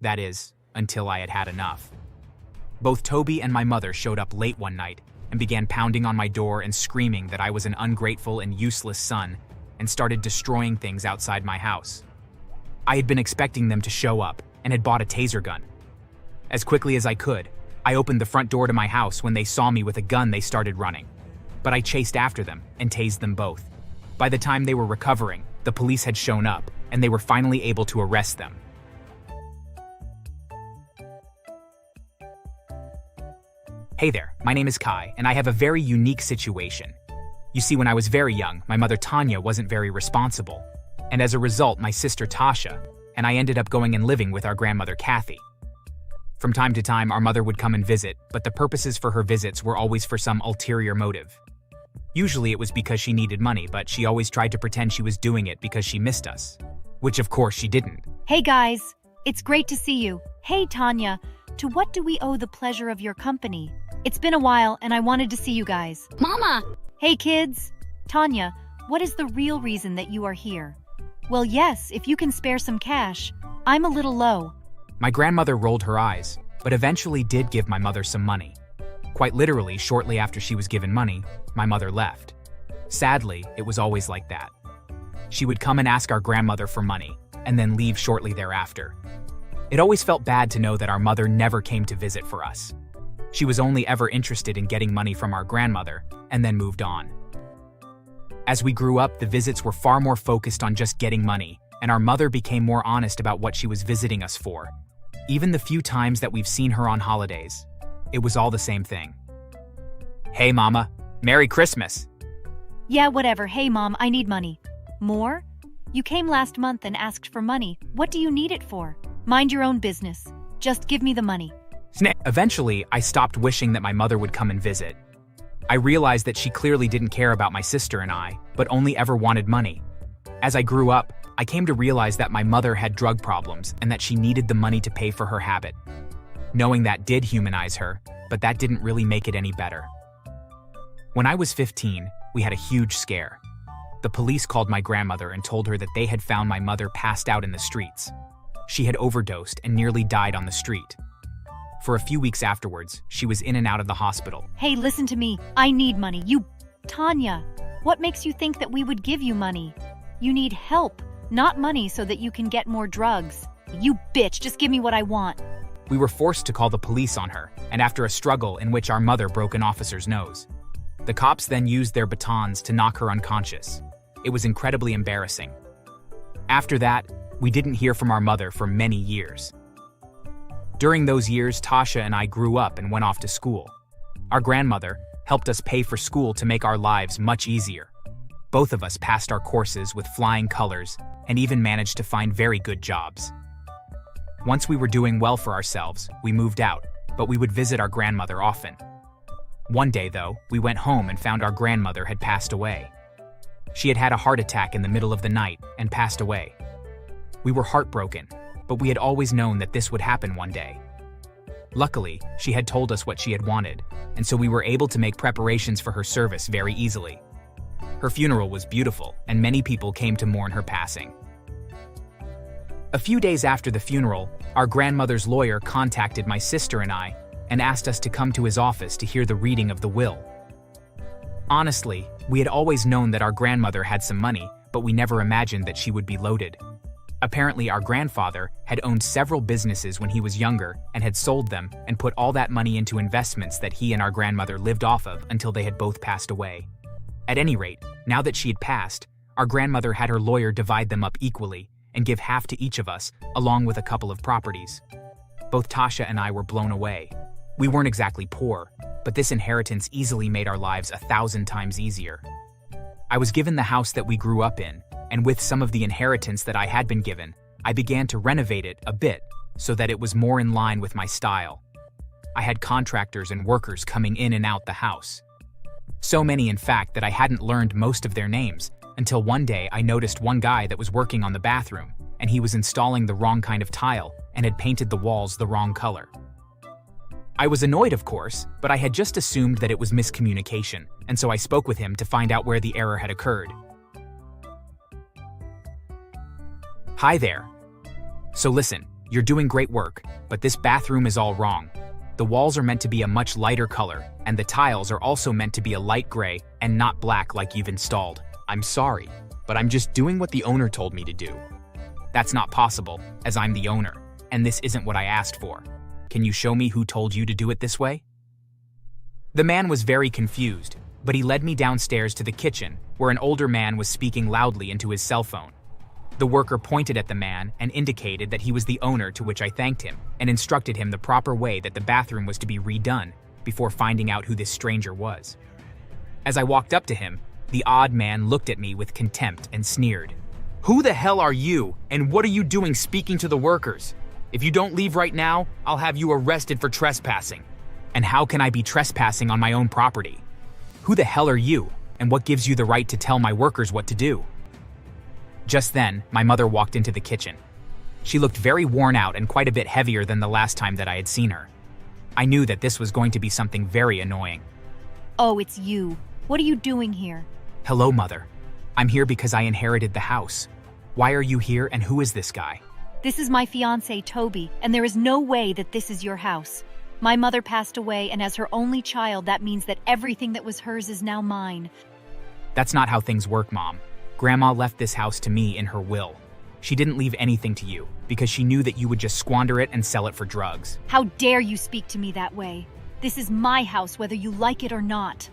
That is, until I had had enough. Both Toby and my mother showed up late one night and began pounding on my door and screaming that I was an ungrateful and useless son and started destroying things outside my house. I had been expecting them to show up and had bought a taser gun. As quickly as I could, I opened the front door to my house. When they saw me with a gun, they started running. But I chased after them and tased them both. By the time they were recovering, the police had shown up and they were finally able to arrest them. Hey there, my name is Kai, and I have a very unique situation. You see, when I was very young, my mother Tanya wasn't very responsible, and as a result, my sister Tasha and I ended up going and living with our grandmother Kathy. From time to time, our mother would come and visit, but the purposes for her visits were always for some ulterior motive. Usually it was because she needed money, but she always tried to pretend she was doing it because she missed us, which of course she didn't. Hey guys, it's great to see you. Hey Tanya, to what do we owe the pleasure of your company? It's been a while and I wanted to see you guys. Mama! Hey kids! Tanya, what is the real reason that you are here? Well, yes, if you can spare some cash. I'm a little low. My grandmother rolled her eyes, but eventually did give my mother some money. Quite literally, shortly after she was given money, my mother left. Sadly, it was always like that. She would come and ask our grandmother for money, and then leave shortly thereafter. It always felt bad to know that our mother never came to visit for us. She was only ever interested in getting money from our grandmother, and then moved on. As we grew up, the visits were far more focused on just getting money, and our mother became more honest about what she was visiting us for. Even the few times that we've seen her on holidays, it was all the same thing. Hey Mama, Merry Christmas! Yeah, whatever. Hey Mom, I need money. More? You came last month and asked for money. What do you need it for? Mind your own business. Just give me the money. Eventually, I stopped wishing that my mother would come and visit. I realized that she clearly didn't care about my sister and I, but only ever wanted money. As I grew up, I came to realize that my mother had drug problems and that she needed the money to pay for her habit. Knowing that did humanize her, but that didn't really make it any better. When I was 15, we had a huge scare. The police called my grandmother and told her that they had found my mother passed out in the streets. She had overdosed and nearly died on the street. For a few weeks afterwards, she was in and out of the hospital. Hey, listen to me. I need money. Tanya, what makes you think that we would give you money? You need help, not money so that you can get more drugs. You bitch, just give me what I want. We were forced to call the police on her, and after a struggle in which our mother broke an officer's nose. The cops then used their batons to knock her unconscious. It was incredibly embarrassing. After that, we didn't hear from our mother for many years. During those years, Tasha and I grew up and went off to school. Our grandmother helped us pay for school to make our lives much easier. Both of us passed our courses with flying colors and even managed to find very good jobs. Once we were doing well for ourselves, we moved out, but we would visit our grandmother often. One day, though, we went home and found our grandmother had passed away. She had had a heart attack in the middle of the night and passed away. We were heartbroken, but we had always known that this would happen one day. Luckily, she had told us what she had wanted, and so we were able to make preparations for her service very easily. Her funeral was beautiful, and many people came to mourn her passing. A few days after the funeral, our grandmother's lawyer contacted my sister and I and asked us to come to his office to hear the reading of the will. Honestly, we had always known that our grandmother had some money, but we never imagined that she would be loaded. Apparently, our grandfather had owned several businesses when he was younger and had sold them and put all that money into investments that he and our grandmother lived off of until they had both passed away. At any rate, now that she had passed, our grandmother had her lawyer divide them up equally and give half to each of us, along with a couple of properties. Both Tasha and I were blown away. We weren't exactly poor, but this inheritance easily made our lives 1,000 times easier. I was given the house that we grew up in, and with some of the inheritance that I had been given, I began to renovate it a bit so that it was more in line with my style. I had contractors and workers coming in and out the house. So many, in fact, that I hadn't learned most of their names until one day I noticed one guy that was working on the bathroom, and he was installing the wrong kind of tile and had painted the walls the wrong color. I was annoyed, of course, but I had just assumed that it was miscommunication, and so I spoke with him to find out where the error had occurred. Hi there. So listen, You're doing great work, but this bathroom is all wrong. The walls are meant to be a much lighter color, and the tiles are also meant to be a light gray and not black like you've installed. I'm sorry, but I'm just doing what the owner told me to do. That's not possible, as I'm the owner, and this isn't what I asked for. Can you show me who told you to do it this way? The man was very confused, but he led me downstairs to the kitchen, where an older man was speaking loudly into his cell phone. The worker pointed at the man and indicated that he was the owner, to which I thanked him and instructed him the proper way that the bathroom was to be redone before finding out who this stranger was. As I walked up to him, the odd man looked at me with contempt and sneered. "Who the hell are you, and what are you doing speaking to the workers? If you don't leave right now, I'll have you arrested for trespassing." "And how can I be trespassing on my own property? Who the hell are you, and what gives you the right to tell my workers what to do?" Just then, my mother walked into the kitchen. She looked very worn out and quite a bit heavier than the last time that I had seen her. I knew that this was going to be something very annoying. Oh, it's you. What are you doing here? "Hello, Mother. I'm here because I inherited the house. Why are you here, and who is this guy?" This is my fiancé, Toby, and there is no way that this is your house. My mother passed away, and as her only child, that means that everything that was hers is now mine. "That's not how things work, Mom. Grandma left this house to me in her will. She didn't leave anything to you because she knew that you would just squander it and sell it for drugs." How dare you speak to me that way? This is my house, whether you like it or not.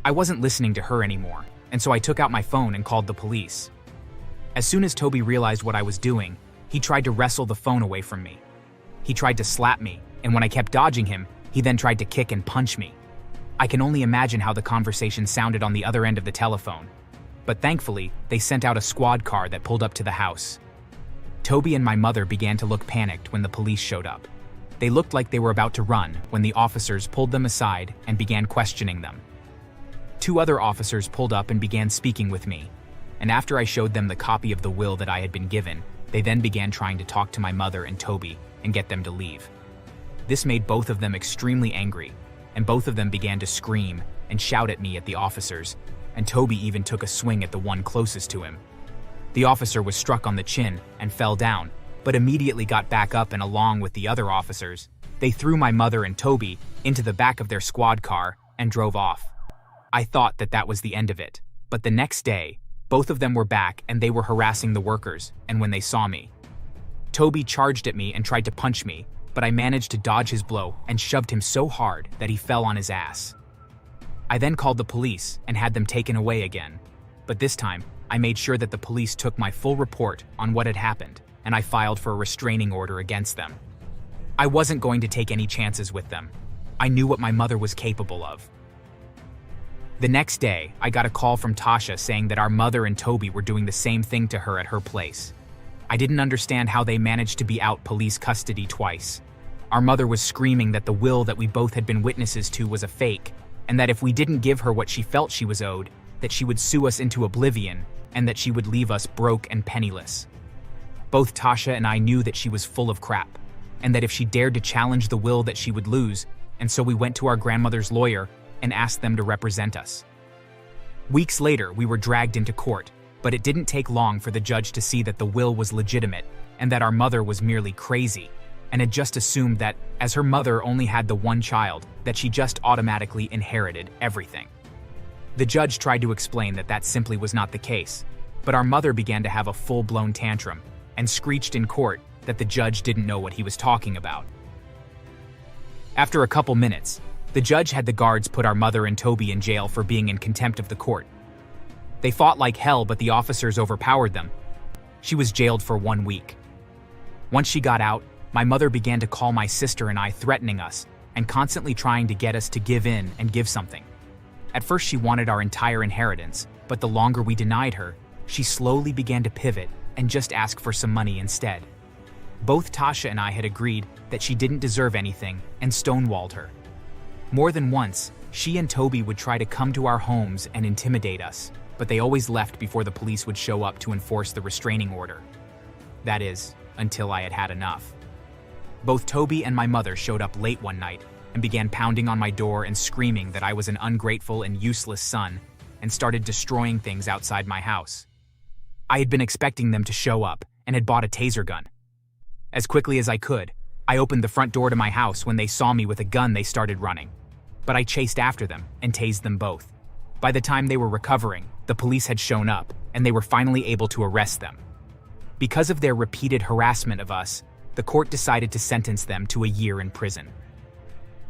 I wasn't listening to her anymore, and so I took out my phone and called the police. As soon as Toby realized what I was doing, he tried to wrestle the phone away from me. He tried to slap me, and when I kept dodging him, he then tried to kick and punch me. I can only imagine how the conversation sounded on the other end of the telephone. But thankfully, they sent out a squad car that pulled up to the house. Toby and my mother began to look panicked when the police showed up. They looked like they were about to run when the officers pulled them aside and began questioning them. 2 other officers pulled up and began speaking with me, and after I showed them the copy of the will that I had been given, they then began trying to talk to my mother and Toby and get them to leave. This made both of them extremely angry, and both of them began to scream and shout at me at the officers, and Toby even took a swing at the one closest to him. The officer was struck on the chin and fell down, but immediately got back up, and along with the other officers, they threw my mother and Toby into the back of their squad car and drove off. I thought that that was the end of it, but the next day, both of them were back and they were harassing the workers, and when they saw me, Toby charged at me and tried to punch me, but I managed to dodge his blow and shoved him so hard that he fell on his ass. I then called the police and had them taken away again, but this time I made sure that the police took my full report on what had happened, and I filed for a restraining order against them. I wasn't going to take any chances with them. I knew what my mother was capable of. The next day, I got a call from Tasha saying that our mother and Toby were doing the same thing to her at her place. I didn't understand how they managed to be out police custody twice. Our mother was screaming that the will that we both had been witnesses to was a fake, and that if we didn't give her what she felt she was owed, that she would sue us into oblivion, and that she would leave us broke and penniless. Both Tasha and I knew that she was full of crap, and that if she dared to challenge the will that she would lose, and so we went to our grandmother's lawyer and asked them to represent us. Weeks later, we were dragged into court, but it didn't take long for the judge to see that the will was legitimate, and that our mother was merely crazy, and had just assumed that, as her mother only had the one child, that she just automatically inherited everything. The judge tried to explain that that simply was not the case, but our mother began to have a full-blown tantrum and screeched in court that the judge didn't know what he was talking about. After a couple minutes, the judge had the guards put our mother and Toby in jail for being in contempt of the court. They fought like hell, but the officers overpowered them. She was jailed for 1 week. Once she got out, my mother began to call my sister and I, threatening us and constantly trying to get us to give in and give something. At first she wanted our entire inheritance, but the longer we denied her, she slowly began to pivot and just ask for some money instead. Both Tasha and I had agreed that she didn't deserve anything and stonewalled her. More than once, she and Toby would try to come to our homes and intimidate us, but they always left before the police would show up to enforce the restraining order. That is, until I had had enough. Both Toby and my mother showed up late one night and began pounding on my door and screaming that I was an ungrateful and useless son, and started destroying things outside my house. I had been expecting them to show up and had bought a taser gun. As quickly as I could, I opened the front door to my house. When they saw me with a gun, they started running. But I chased after them and tased them both. By the time they were recovering, the police had shown up, and they were finally able to arrest them. Because of their repeated harassment of us, the court decided to sentence them to a year in prison.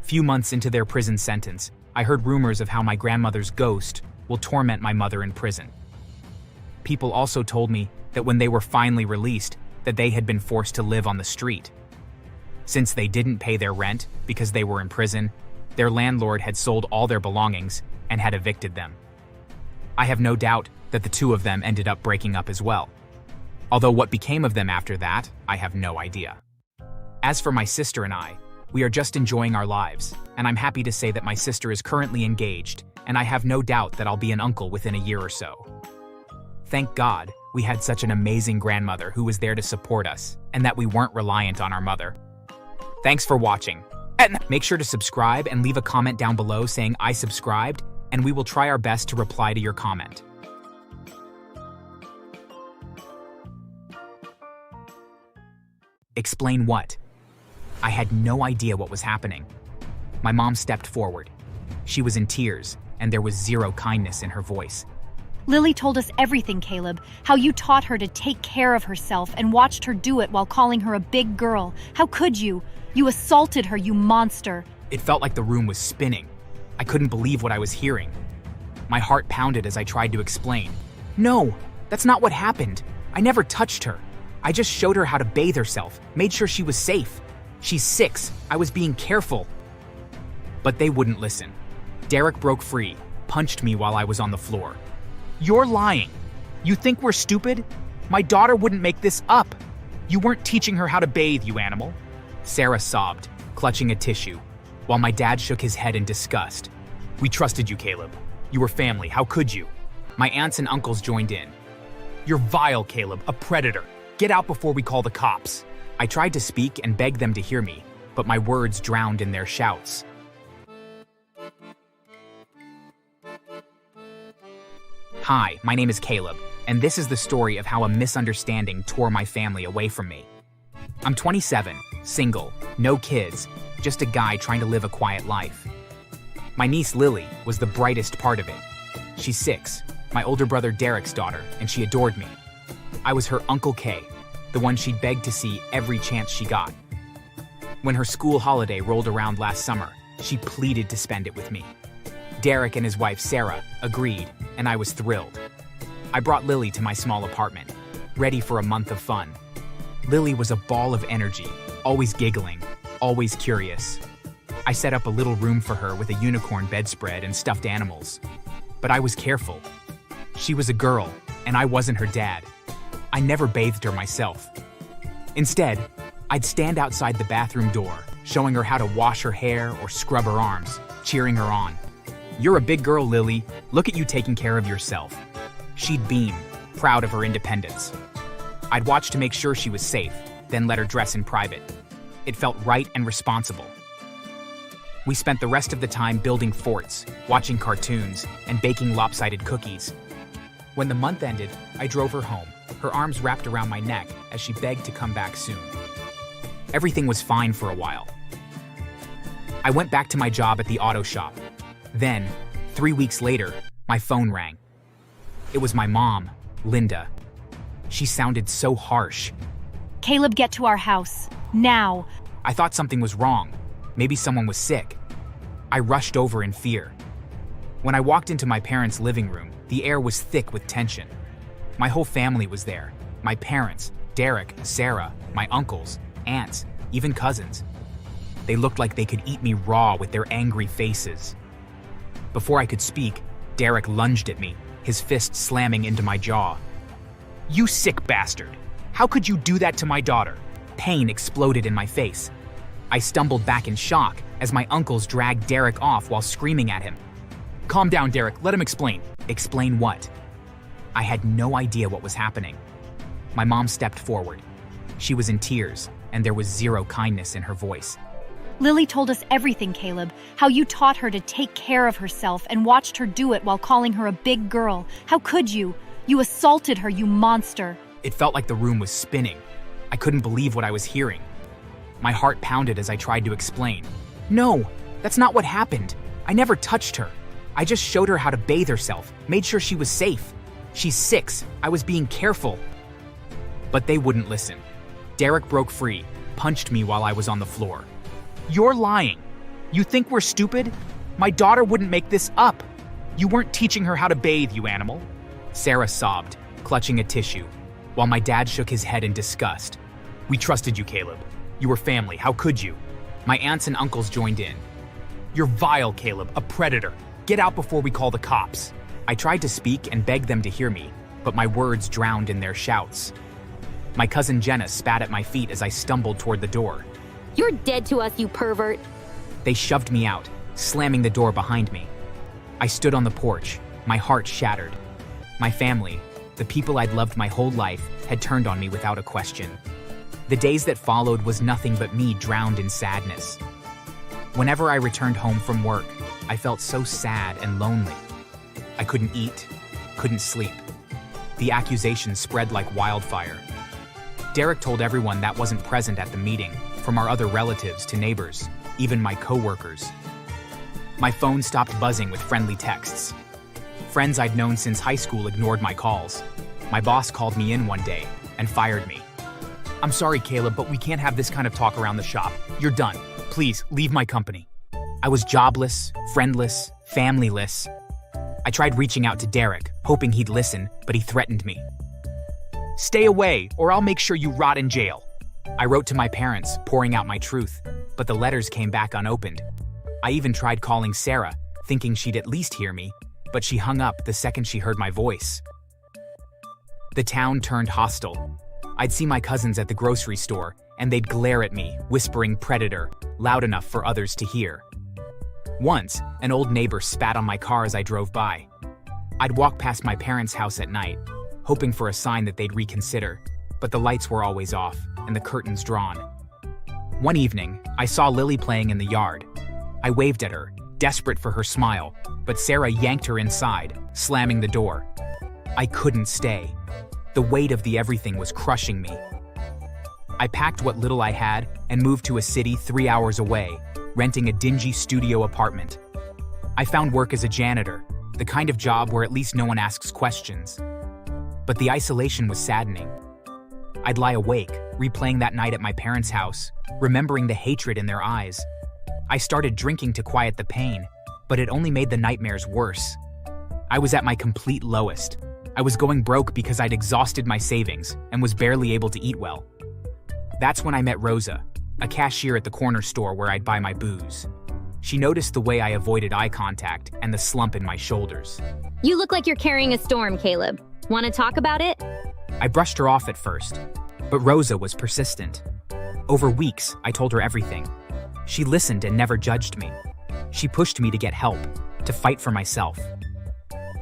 Few months into their prison sentence, I heard rumors of how my grandmother's ghost will torment my mother in prison. People also told me that when they were finally released, that they had been forced to live on the street. Since they didn't pay their rent because they were in prison, their landlord had sold all their belongings and had evicted them. I have no doubt that the two of them ended up breaking up as well. Although what became of them after that, I have no idea. As for my sister and I, we are just enjoying our lives, and I'm happy to say that my sister is currently engaged, and I have no doubt that I'll be an uncle within a year or so. Thank God, we had such an amazing grandmother who was there to support us, and that we weren't reliant on our mother. Thanks for watching. And make sure to subscribe and leave a comment down below saying I subscribed, and we will try our best to reply to your comment. Explain what? I had no idea what was happening. My mom stepped forward. She was in tears, and there was zero kindness in her voice. Lily told us everything, Caleb. How you taught her to take care of herself and watched her do it while calling her a big girl. How could you? You assaulted her, you monster. It felt like the room was spinning. I couldn't believe what I was hearing. My heart pounded as I tried to explain. No, that's not what happened. I never touched her. I just showed her how to bathe herself, made sure she was safe. She's 6. I was being careful. But they wouldn't listen. Derek broke free, punched me while I was on the floor. You're lying. You think we're stupid? My daughter wouldn't make this up. You weren't teaching her how to bathe, you animal. Sarah sobbed, clutching a tissue, while my dad shook his head in disgust. We trusted you, Caleb. You were family. How could you? My aunts and uncles joined in. You're vile, Caleb, a predator. Get out before we call the cops. I tried to speak and beg them to hear me, but my words drowned in their shouts. Hi, my name is Caleb, and this is the story of how a misunderstanding tore my family away from me. I'm 27, single, no kids, just a guy trying to live a quiet life. My niece Lily was the brightest part of it. She's 6, my older brother Derek's daughter, and she adored me. I was her Uncle Kay, the one she'd begged to see every chance she got. When her school holiday rolled around last summer, she pleaded to spend it with me. Derek and his wife Sarah agreed, and I was thrilled. I brought Lily to my small apartment, ready for a month of fun. Lily was a ball of energy, always giggling, always curious. I set up a little room for her with a unicorn bedspread and stuffed animals. But I was careful. She was a girl, and I wasn't her dad. I never bathed her myself. Instead, I'd stand outside the bathroom door, showing her how to wash her hair or scrub her arms, cheering her on. You're a big girl, Lily. Look at you taking care of yourself. She'd beam, proud of her independence. I'd watch to make sure she was safe, then let her dress in private. It felt right and responsible. We spent the rest of the time building forts, watching cartoons, and baking lopsided cookies. When the month ended, I drove her home, her arms wrapped around my neck as she begged to come back soon. Everything was fine for a while. I went back to my job at the auto shop. Then, 3 weeks later, my phone rang. It was my mom, Linda. She sounded so harsh. Caleb, get to our house. Now. I thought something was wrong. Maybe someone was sick. I rushed over in fear. When I walked into my parents' living room, the air was thick with tension. My whole family was there. My parents, Derek, Sarah, my uncles, aunts, even cousins. They looked like they could eat me raw with their angry faces. Before I could speak, Derek lunged at me, his fist slamming into my jaw. You sick bastard! How could you do that to my daughter? Pain exploded in my face. I stumbled back in shock as my uncles dragged Derek off while screaming at him. Calm down, Derek. Let him explain. Explain what? I had no idea what was happening. My mom stepped forward. She was in tears, and there was zero kindness in her voice. Lily told us everything, Caleb. How you taught her to take care of herself and watched her do it while calling her a big girl. How could you? You assaulted her, you monster. It felt like the room was spinning. I couldn't believe what I was hearing. My heart pounded as I tried to explain. No, that's not what happened. I never touched her. I just showed her how to bathe herself, made sure she was safe. She's 6. I was being careful. But they wouldn't listen. Derek broke free, punched me while I was on the floor. You're lying. You think we're stupid? My daughter wouldn't make this up. You weren't teaching her how to bathe, you animal. Sarah sobbed, clutching a tissue, while my dad shook his head in disgust. We trusted you, Caleb. You were family. How could you? My aunts and uncles joined in. You're vile, Caleb, a predator. Get out before we call the cops. I tried to speak and beg them to hear me, but my words drowned in their shouts. My cousin Jenna spat at my feet as I stumbled toward the door. You're dead to us, you pervert. They shoved me out, slamming the door behind me. I stood on the porch, my heart shattered. My family, the people I'd loved my whole life, had turned on me without a question. The days that followed was nothing but me drowned in sadness. Whenever I returned home from work, I felt so sad and lonely. I couldn't eat, couldn't sleep. The accusations spread like wildfire. Derek told everyone that wasn't present at the meeting, from our other relatives to neighbors, even my coworkers. My phone stopped buzzing with friendly texts. Friends I'd known since high school ignored my calls. My boss called me in one day and fired me. I'm sorry, Caleb, but we can't have this kind of talk around the shop. You're done. Please, leave my company. I was jobless, friendless, familyless. I tried reaching out to Derek, hoping he'd listen, but he threatened me. Stay away, or I'll make sure you rot in jail. I wrote to my parents, pouring out my truth, but the letters came back unopened. I even tried calling Sarah, thinking she'd at least hear me, but she hung up the second she heard my voice. The town turned hostile. I'd see my cousins at the grocery store, and they'd glare at me, whispering "predator," loud enough for others to hear. Once, an old neighbor spat on my car as I drove by. I'd walk past my parents' house at night, hoping for a sign that they'd reconsider, but the lights were always off and the curtains drawn. One evening, I saw Lily playing in the yard. I waved at her, desperate for her smile, but Sarah yanked her inside, slamming the door. I couldn't stay. The weight of the everything was crushing me. I packed what little I had and moved to a city 3 hours away, renting a dingy studio apartment. I found work as a janitor, the kind of job where at least no one asks questions. But the isolation was saddening. I'd lie awake, replaying that night at my parents' house, remembering the hatred in their eyes. I started drinking to quiet the pain, but it only made the nightmares worse. I was at my complete lowest. I was going broke because I'd exhausted my savings and was barely able to eat well. That's when I met Rosa, a cashier at the corner store where I'd buy my booze. She noticed the way I avoided eye contact and the slump in my shoulders. You look like you're carrying a storm, Caleb. Want to talk about it? I brushed her off at first, but Rosa was persistent. Over weeks, I told her everything. She listened and never judged me. She pushed me to get help, to fight for myself.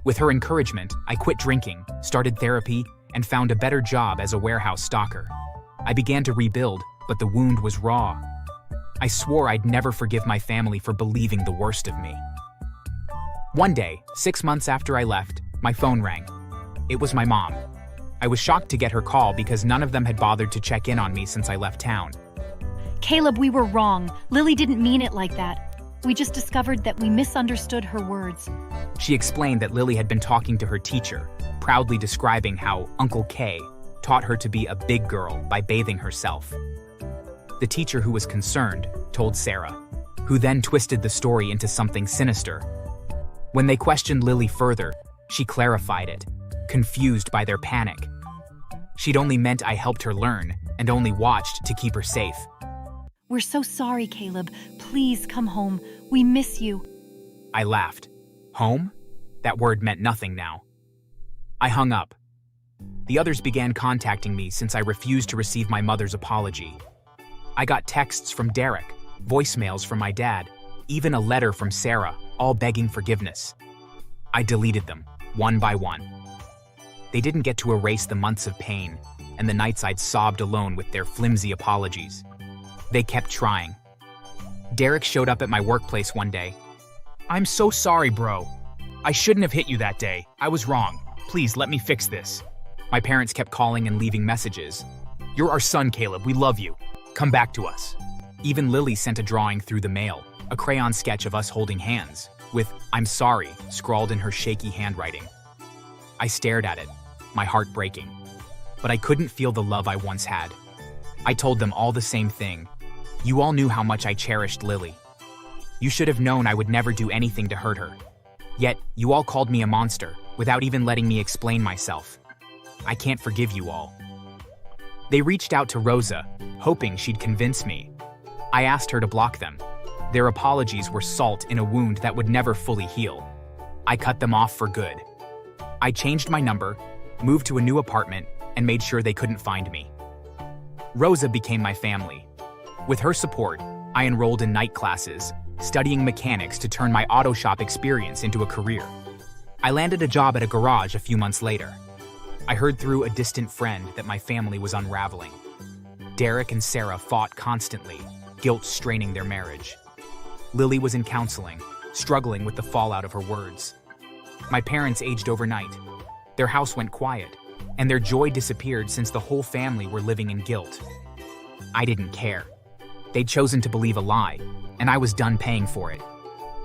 With her encouragement, I quit drinking, started therapy, and found a better job as a warehouse stocker. I began to rebuild, but the wound was raw. I swore I'd never forgive my family for believing the worst of me. One day, 6 months after I left, my phone rang. It was my mom. I was shocked to get her call because none of them had bothered to check in on me since I left town. Caleb, we were wrong. Lily didn't mean it like that. We just discovered that we misunderstood her words. She explained that Lily had been talking to her teacher, proudly describing how Uncle K taught her to be a big girl by bathing herself. The teacher who was concerned told Sarah, who then twisted the story into something sinister. When they questioned Lily further, she clarified it, confused by their panic. She'd only meant I helped her learn and only watched to keep her safe. We're so sorry, Caleb. Please come home. We miss you. I laughed. Home? That word meant nothing now. I hung up. The others began contacting me since I refused to receive my mother's apology. I got texts from Derek, voicemails from my dad, even a letter from Sarah, all begging forgiveness. I deleted them, one by one. They didn't get to erase the months of pain and the nights I'd sobbed alone with their flimsy apologies. They kept trying. Derek showed up at my workplace one day. I'm so sorry, bro. I shouldn't have hit you that day. I was wrong. Please let me fix this. My parents kept calling and leaving messages. You're our son, Caleb. We love you. Come back to us. Even Lily sent a drawing through the mail, a crayon sketch of us holding hands, with "I'm sorry" scrawled in her shaky handwriting. I stared at it, my heart breaking. But I couldn't feel the love I once had. I told them all the same thing. You all knew how much I cherished Lily. You should have known I would never do anything to hurt her. Yet, you all called me a monster, without even letting me explain myself. I can't forgive you all. They reached out to Rosa, hoping she'd convince me. I asked her to block them. Their apologies were salt in a wound that would never fully heal. I cut them off for good. I changed my number, moved to a new apartment, and made sure they couldn't find me. Rosa became my family. With her support, I enrolled in night classes, studying mechanics to turn my auto shop experience into a career. I landed a job at a garage a few months later. I heard through a distant friend that my family was unraveling. Derek and Sarah fought constantly, guilt straining their marriage. Lily was in counseling, struggling with the fallout of her words. My parents aged overnight. Their house went quiet, and their joy disappeared since the whole family were living in guilt. I didn't care. They'd chosen to believe a lie, and I was done paying for it.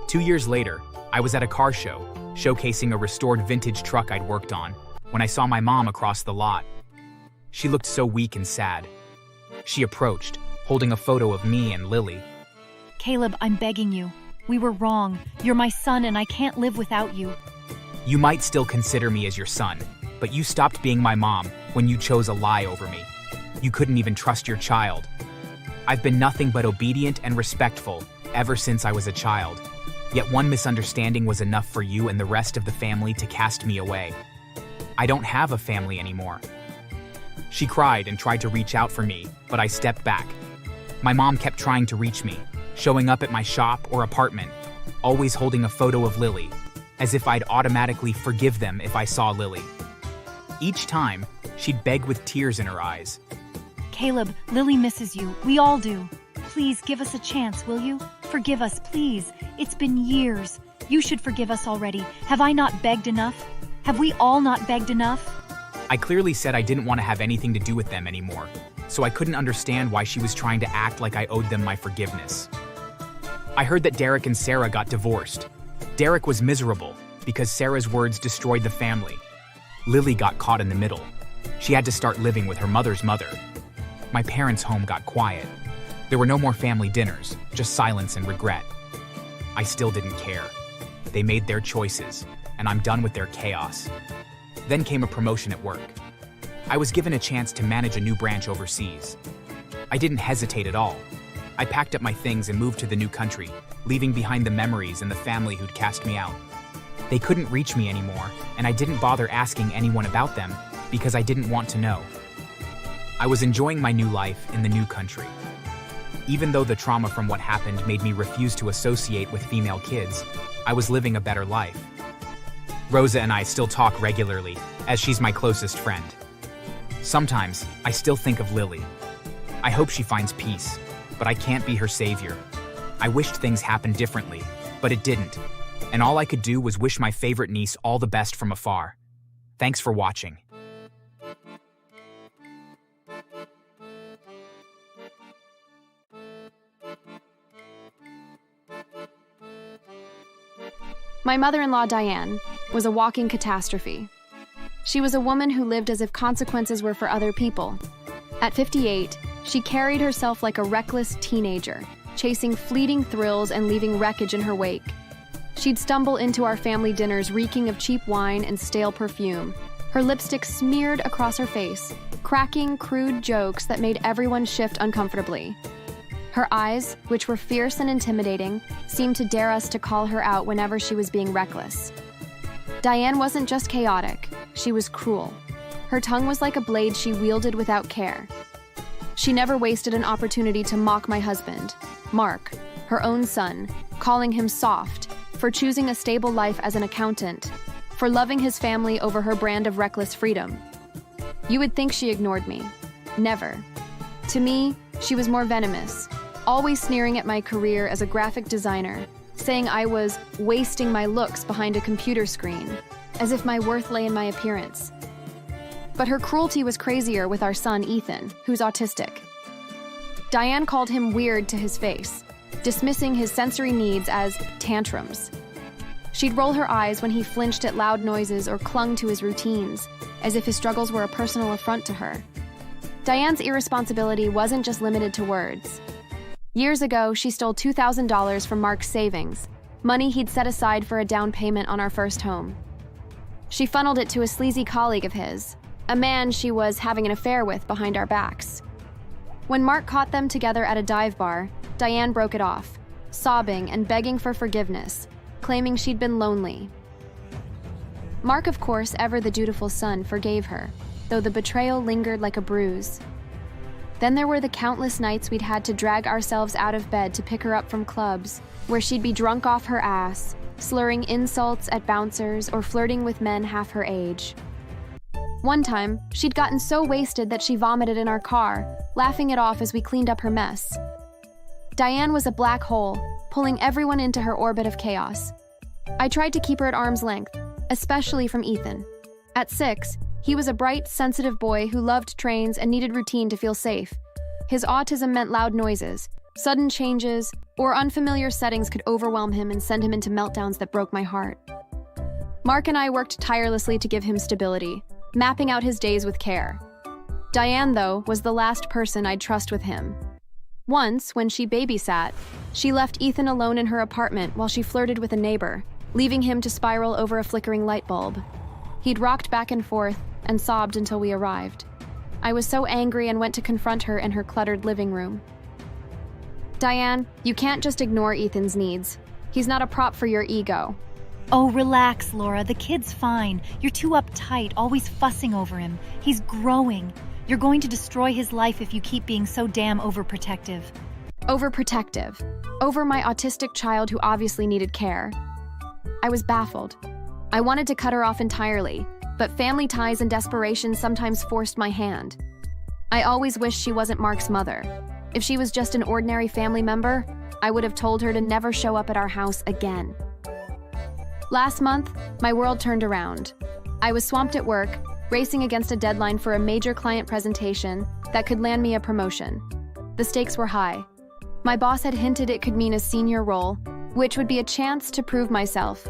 2 years later, I was at a car show, showcasing a restored vintage truck I'd worked on, when I saw my mom across the lot. She looked so weak and sad. She approached, holding a photo of me and Lily. Caleb, I'm begging you. We were wrong. You're my son and I can't live without you. You might still consider me as your son, but you stopped being my mom when you chose a lie over me. You couldn't even trust your child. I've been nothing but obedient and respectful ever since I was a child. Yet one misunderstanding was enough for you and the rest of the family to cast me away. I don't have a family anymore. She cried and tried to reach out for me, but I stepped back. My mom kept trying to reach me, showing up at my shop or apartment, always holding a photo of Lily, as if I'd automatically forgive them if I saw Lily. Each time, she'd beg with tears in her eyes. Caleb, Lily misses you. We all do. Please give us a chance, will you? Forgive us, please. It's been years. You should forgive us already. Have I not begged enough? Have we all not begged enough? I clearly said I didn't want to have anything to do with them anymore, so I couldn't understand why she was trying to act like I owed them my forgiveness. I heard that Derek and Sarah got divorced. Derek was miserable because Sarah's words destroyed the family. Lily got caught in the middle. She had to start living with her mother's mother. My parents' home got quiet. There were no more family dinners, just silence and regret. I still didn't care. They made their choices, and I'm done with their chaos. Then came a promotion at work. I was given a chance to manage a new branch overseas. I didn't hesitate at all. I packed up my things and moved to the new country, leaving behind the memories and the family who'd cast me out. They couldn't reach me anymore, and I didn't bother asking anyone about them because I didn't want to know. I was enjoying my new life in the new country. Even though the trauma from what happened made me refuse to associate with female kids, I was living a better life. Rosa and I still talk regularly, as she's my closest friend. Sometimes, I still think of Lily. I hope she finds peace, but I can't be her savior. I wished things happened differently, but it didn't. And all I could do was wish my favorite niece all the best from afar. Thanks for watching. My mother-in-law, Diane, was a walking catastrophe. She was a woman who lived as if consequences were for other people. At 58, she carried herself like a reckless teenager, chasing fleeting thrills and leaving wreckage in her wake. She'd stumble into our family dinners reeking of cheap wine and stale perfume, her lipstick smeared across her face, cracking crude jokes that made everyone shift uncomfortably. Her eyes, which were fierce and intimidating, seemed to dare us to call her out whenever she was being reckless. Diane wasn't just chaotic, she was cruel. Her tongue was like a blade she wielded without care. She never wasted an opportunity to mock my husband, Mark, her own son, calling him soft, for choosing a stable life as an accountant, for loving his family over her brand of reckless freedom. You would think she ignored me. Never. To me, she was more venomous, always sneering at my career as a graphic designer, saying I was wasting my looks behind a computer screen, as if my worth lay in my appearance. But her cruelty was crazier with our son, Ethan, who's autistic. Diane called him weird to his face, dismissing his sensory needs as tantrums. She'd roll her eyes when he flinched at loud noises or clung to his routines, as if his struggles were a personal affront to her. Diane's irresponsibility wasn't just limited to words. Years ago, she stole $2,000 from Mark's savings, money he'd set aside for a down payment on our first home. She funneled it to a sleazy colleague of his, a man she was having an affair with behind our backs. When Mark caught them together at a dive bar, Diane broke it off, sobbing and begging for forgiveness, claiming she'd been lonely. Mark, of course, ever the dutiful son, forgave her, though the betrayal lingered like a bruise. Then there were the countless nights we'd had to drag ourselves out of bed to pick her up from clubs, where she'd be drunk off her ass, slurring insults at bouncers or flirting with men half her age. One time, she'd gotten so wasted that she vomited in our car, laughing it off as we cleaned up her mess. Diane was a black hole, pulling everyone into her orbit of chaos. I tried to keep her at arm's length, especially from Ethan. At 6, he was a bright, sensitive boy who loved trains and needed routine to feel safe. His autism meant loud noises, sudden changes, or unfamiliar settings could overwhelm him and send him into meltdowns that broke my heart. Mark and I worked tirelessly to give him stability, mapping out his days with care. Diane, though, was the last person I'd trust with him. Once, when she babysat, she left Ethan alone in her apartment while she flirted with a neighbor, leaving him to spiral over a flickering light bulb. He'd rocked back and forth and sobbed until we arrived. I was so angry and went to confront her in her cluttered living room. Diane, you can't just ignore Ethan's needs. He's not a prop for your ego. Oh, relax, Laura. The kid's fine. You're too uptight, always fussing over him. He's growing. You're going to destroy his life if you keep being so damn overprotective. Overprotective. Over my autistic child who obviously needed care. I was baffled. I wanted to cut her off entirely, but family ties and desperation sometimes forced my hand. I always wished she wasn't Mark's mother. If she was just an ordinary family member, I would have told her to never show up at our house again. Last month, my world turned around. I was swamped at work, racing against a deadline for a major client presentation that could land me a promotion. The stakes were high. My boss had hinted it could mean a senior role, which would be a chance to prove myself.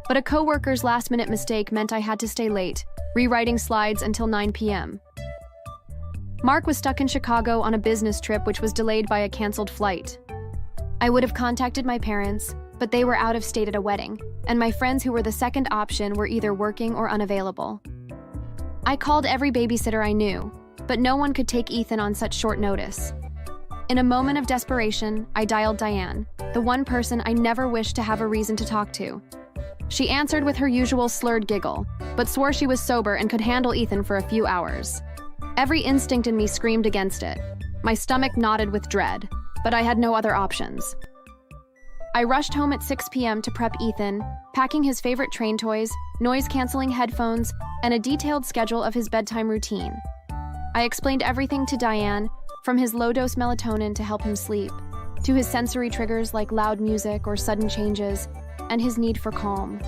But a coworker's last-minute mistake meant I had to stay late, rewriting slides until 9 p.m. Mark was stuck in Chicago on a business trip which was delayed by a canceled flight. I would have contacted my parents, but they were out of state at a wedding, and my friends who were the second option were either working or unavailable. I called every babysitter I knew, but no one could take Ethan on such short notice. In a moment of desperation, I dialed Diane, the one person I never wished to have a reason to talk to. She answered with her usual slurred giggle, but swore she was sober and could handle Ethan for a few hours. Every instinct in me screamed against it. My stomach knotted with dread, but I had no other options. I rushed home at 6 p.m. to prep Ethan, packing his favorite train toys, noise-canceling headphones, and a detailed schedule of his bedtime routine. I explained everything to Diane, from his low-dose melatonin to help him sleep, to his sensory triggers like loud music or sudden changes, and his need for calm.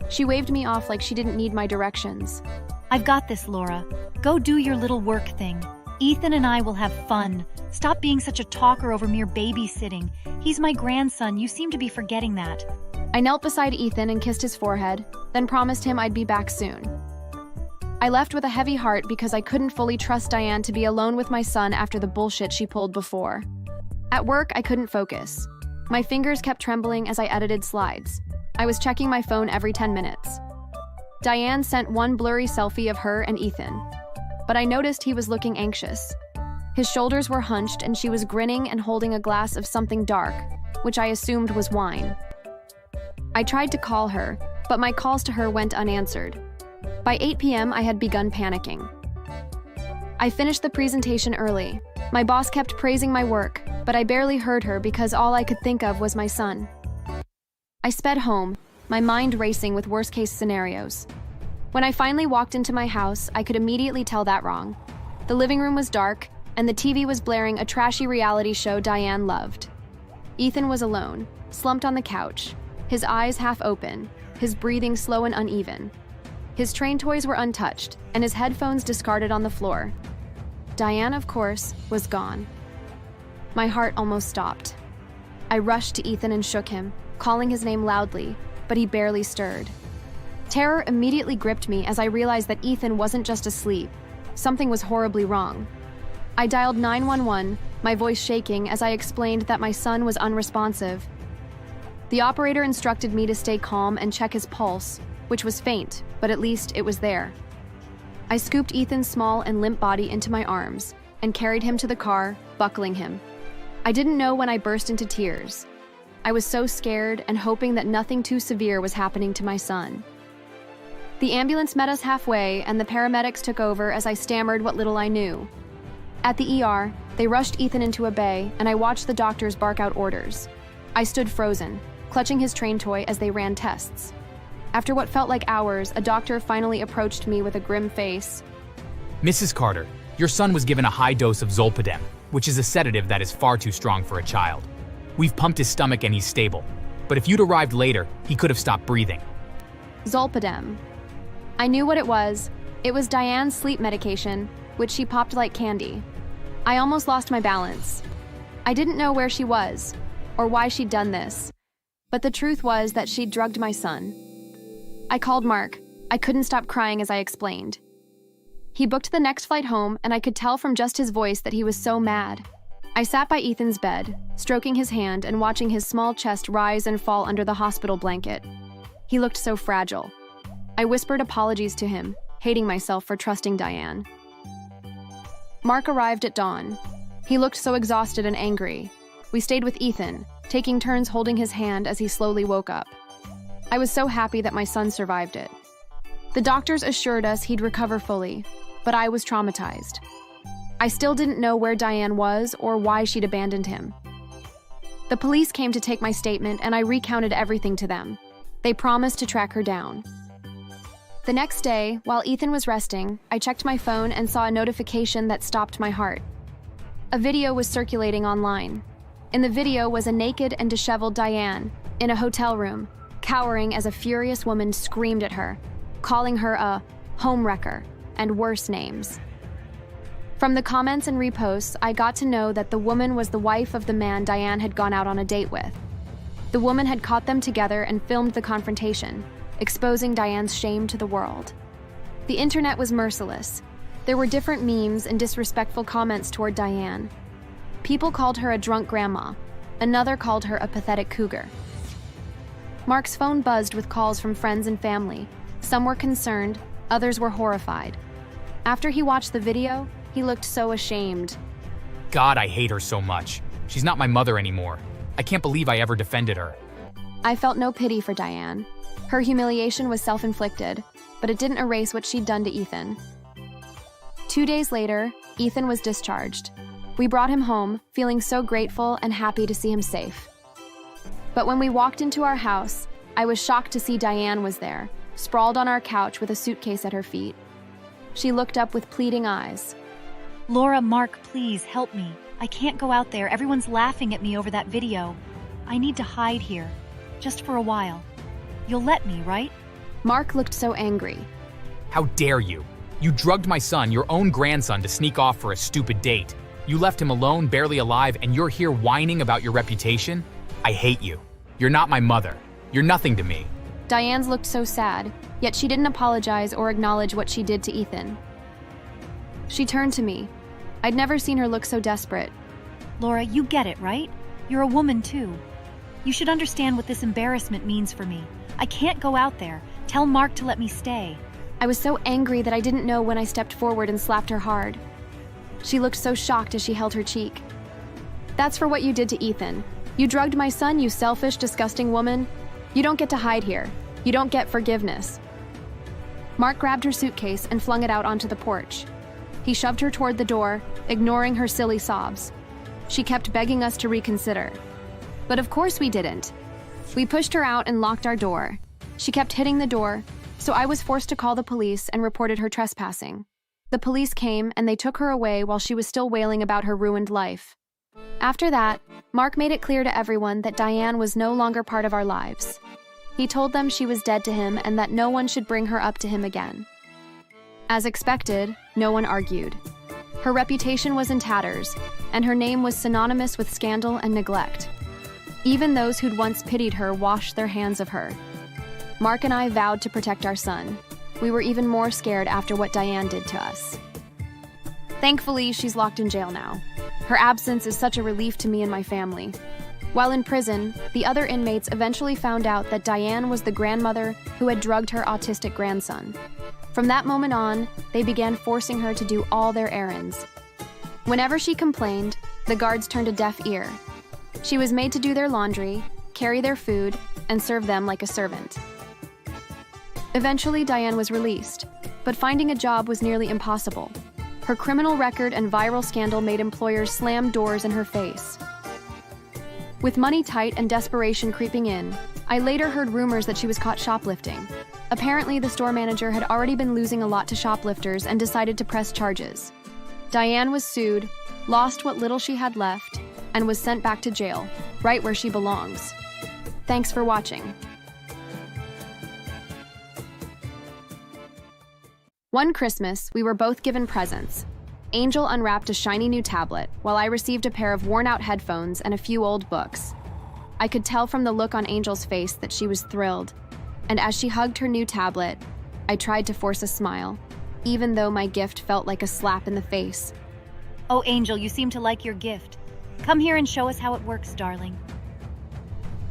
She waved me off like she didn't need my directions. I've got this, Laura. Go do your little work thing. Ethan and I will have fun. Stop being such a talker over mere babysitting. He's my grandson. You seem to be forgetting that. I knelt beside Ethan and kissed his forehead, then promised him I'd be back soon. I left with a heavy heart because I couldn't fully trust Diane to be alone with my son after the bullshit she pulled before. At work, I couldn't focus. My fingers kept trembling as I edited slides. I was checking my phone every 10 minutes. Diane sent one blurry selfie of her and Ethan, but I noticed he was looking anxious. His shoulders were hunched and she was grinning and holding a glass of something dark, which I assumed was wine. I tried to call her, but my calls to her went unanswered. By 8 p.m., I had begun panicking. I finished the presentation early. My boss kept praising my work, but I barely heard her because all I could think of was my son. I sped home, my mind racing with worst-case scenarios. When I finally walked into my house, I could immediately tell that wrong. The living room was dark, and the TV was blaring a trashy reality show Diane loved. Ethan was alone, slumped on the couch, his eyes half open, his breathing slow and uneven. His train toys were untouched, and his headphones discarded on the floor. Diane, of course, was gone. My heart almost stopped. I rushed to Ethan and shook him, calling his name loudly, but he barely stirred. Terror immediately gripped me as I realized that Ethan wasn't just asleep. Something was horribly wrong. I dialed 911, my voice shaking as I explained that my son was unresponsive. The operator instructed me to stay calm and check his pulse, which was faint, but at least it was there. I scooped Ethan's small and limp body into my arms and carried him to the car, buckling him. I didn't know when I burst into tears. I was so scared and hoping that nothing too severe was happening to my son. The ambulance met us halfway, and the paramedics took over as I stammered what little I knew. At the ER, they rushed Ethan into a bay, and I watched the doctors bark out orders. I stood frozen, clutching his train toy as they ran tests. After what felt like hours, a doctor finally approached me with a grim face. Mrs. Carter, your son was given a high dose of zolpidem, which is a sedative that is far too strong for a child. We've pumped his stomach and he's stable, but if you'd arrived later, he could have stopped breathing. Zolpidem. I knew what it was. It was Diane's sleep medication, which she popped like candy. I almost lost my balance. I didn't know where she was, or why she'd done this, but the truth was that she'd drugged my son. I called Mark. I couldn't stop crying as I explained. He booked the next flight home, and I could tell from just his voice that he was so mad. I sat by Ethan's bed, stroking his hand and watching his small chest rise and fall under the hospital blanket. He looked so fragile. I whispered apologies to him, hating myself for trusting Diane. Mark arrived at dawn. He looked so exhausted and angry. We stayed with Ethan, taking turns holding his hand as he slowly woke up. I was so happy that my son survived it. The doctors assured us he'd recover fully, but I was traumatized. I still didn't know where Diane was or why she'd abandoned him. The police came to take my statement, and I recounted everything to them. They promised to track her down. The next day, while Ethan was resting, I checked my phone and saw a notification that stopped my heart. A video was circulating online. In the video was a naked and disheveled Diane in a hotel room, cowering as a furious woman screamed at her, calling her a homewrecker and worse names. From the comments and reposts, I got to know that the woman was the wife of the man Diane had gone out on a date with. The woman had caught them together and filmed the confrontation, exposing Diane's shame to the world. The internet was merciless. There were different memes and disrespectful comments toward Diane. People called her a drunk grandma. Another called her a pathetic cougar. Mark's phone buzzed with calls from friends and family. Some were concerned, others were horrified. After he watched the video, he looked so ashamed. God, I hate her so much. She's not my mother anymore. I can't believe I ever defended her. I felt no pity for Diane. Her humiliation was self-inflicted, but it didn't erase what she'd done to Ethan. 2 days later, Ethan was discharged. We brought him home, feeling so grateful and happy to see him safe. But when we walked into our house, I was shocked to see Diane was there, sprawled on our couch with a suitcase at her feet. She looked up with pleading eyes. Laura, Mark, please help me. I can't go out there. Everyone's laughing at me over that video. I need to hide here, just for a while. You'll let me, right? Mark looked so angry. How dare you? You drugged my son, your own grandson, to sneak off for a stupid date. You left him alone, barely alive, and you're here whining about your reputation? I hate you. You're not my mother. You're nothing to me. Diane's looked so sad, yet she didn't apologize or acknowledge what she did to Ethan. She turned to me. I'd never seen her look so desperate. Laura, you get it, right? You're a woman too. You should understand what this embarrassment means for me. I can't go out there. Tell Mark to let me stay. I was so angry that I didn't know when I stepped forward and slapped her hard. She looked so shocked as she held her cheek. That's for what you did to Ethan. You drugged my son, you selfish, disgusting woman. You don't get to hide here. You don't get forgiveness. Mark grabbed her suitcase and flung it out onto the porch. He shoved her toward the door, ignoring her silly sobs. She kept begging us to reconsider. But of course we didn't. We pushed her out and locked our door. She kept hitting the door, so I was forced to call the police and reported her trespassing. The police came and they took her away while she was still wailing about her ruined life. After that, Mark made it clear to everyone that Diane was no longer part of our lives. He told them she was dead to him and that no one should bring her up to him again. As expected, no one argued. Her reputation was in tatters, and her name was synonymous with scandal and neglect. Even those who'd once pitied her washed their hands of her. Mark and I vowed to protect our son. We were even more scared after what Diane did to us. Thankfully, she's locked in jail now. Her absence is such a relief to me and my family. While in prison, the other inmates eventually found out that Diane was the grandmother who had drugged her autistic grandson. From that moment on, they began forcing her to do all their errands. Whenever she complained, the guards turned a deaf ear. She was made to do their laundry, carry their food, and serve them like a servant. Eventually, Diane was released, but finding a job was nearly impossible. Her criminal record and viral scandal made employers slam doors in her face. With money tight and desperation creeping in, I later heard rumors that she was caught shoplifting. Apparently, the store manager had already been losing a lot to shoplifters and decided to press charges. Diane was sued, lost what little she had left, and was sent back to jail, right where she belongs. Thanks for watching. One Christmas, we were both given presents. Angel unwrapped a shiny new tablet, while I received a pair of worn-out headphones and a few old books. I could tell from the look on Angel's face that she was thrilled, and as she hugged her new tablet, I tried to force a smile, even though my gift felt like a slap in the face. Oh, Angel, you seem to like your gift. Come here and show us how it works, darling.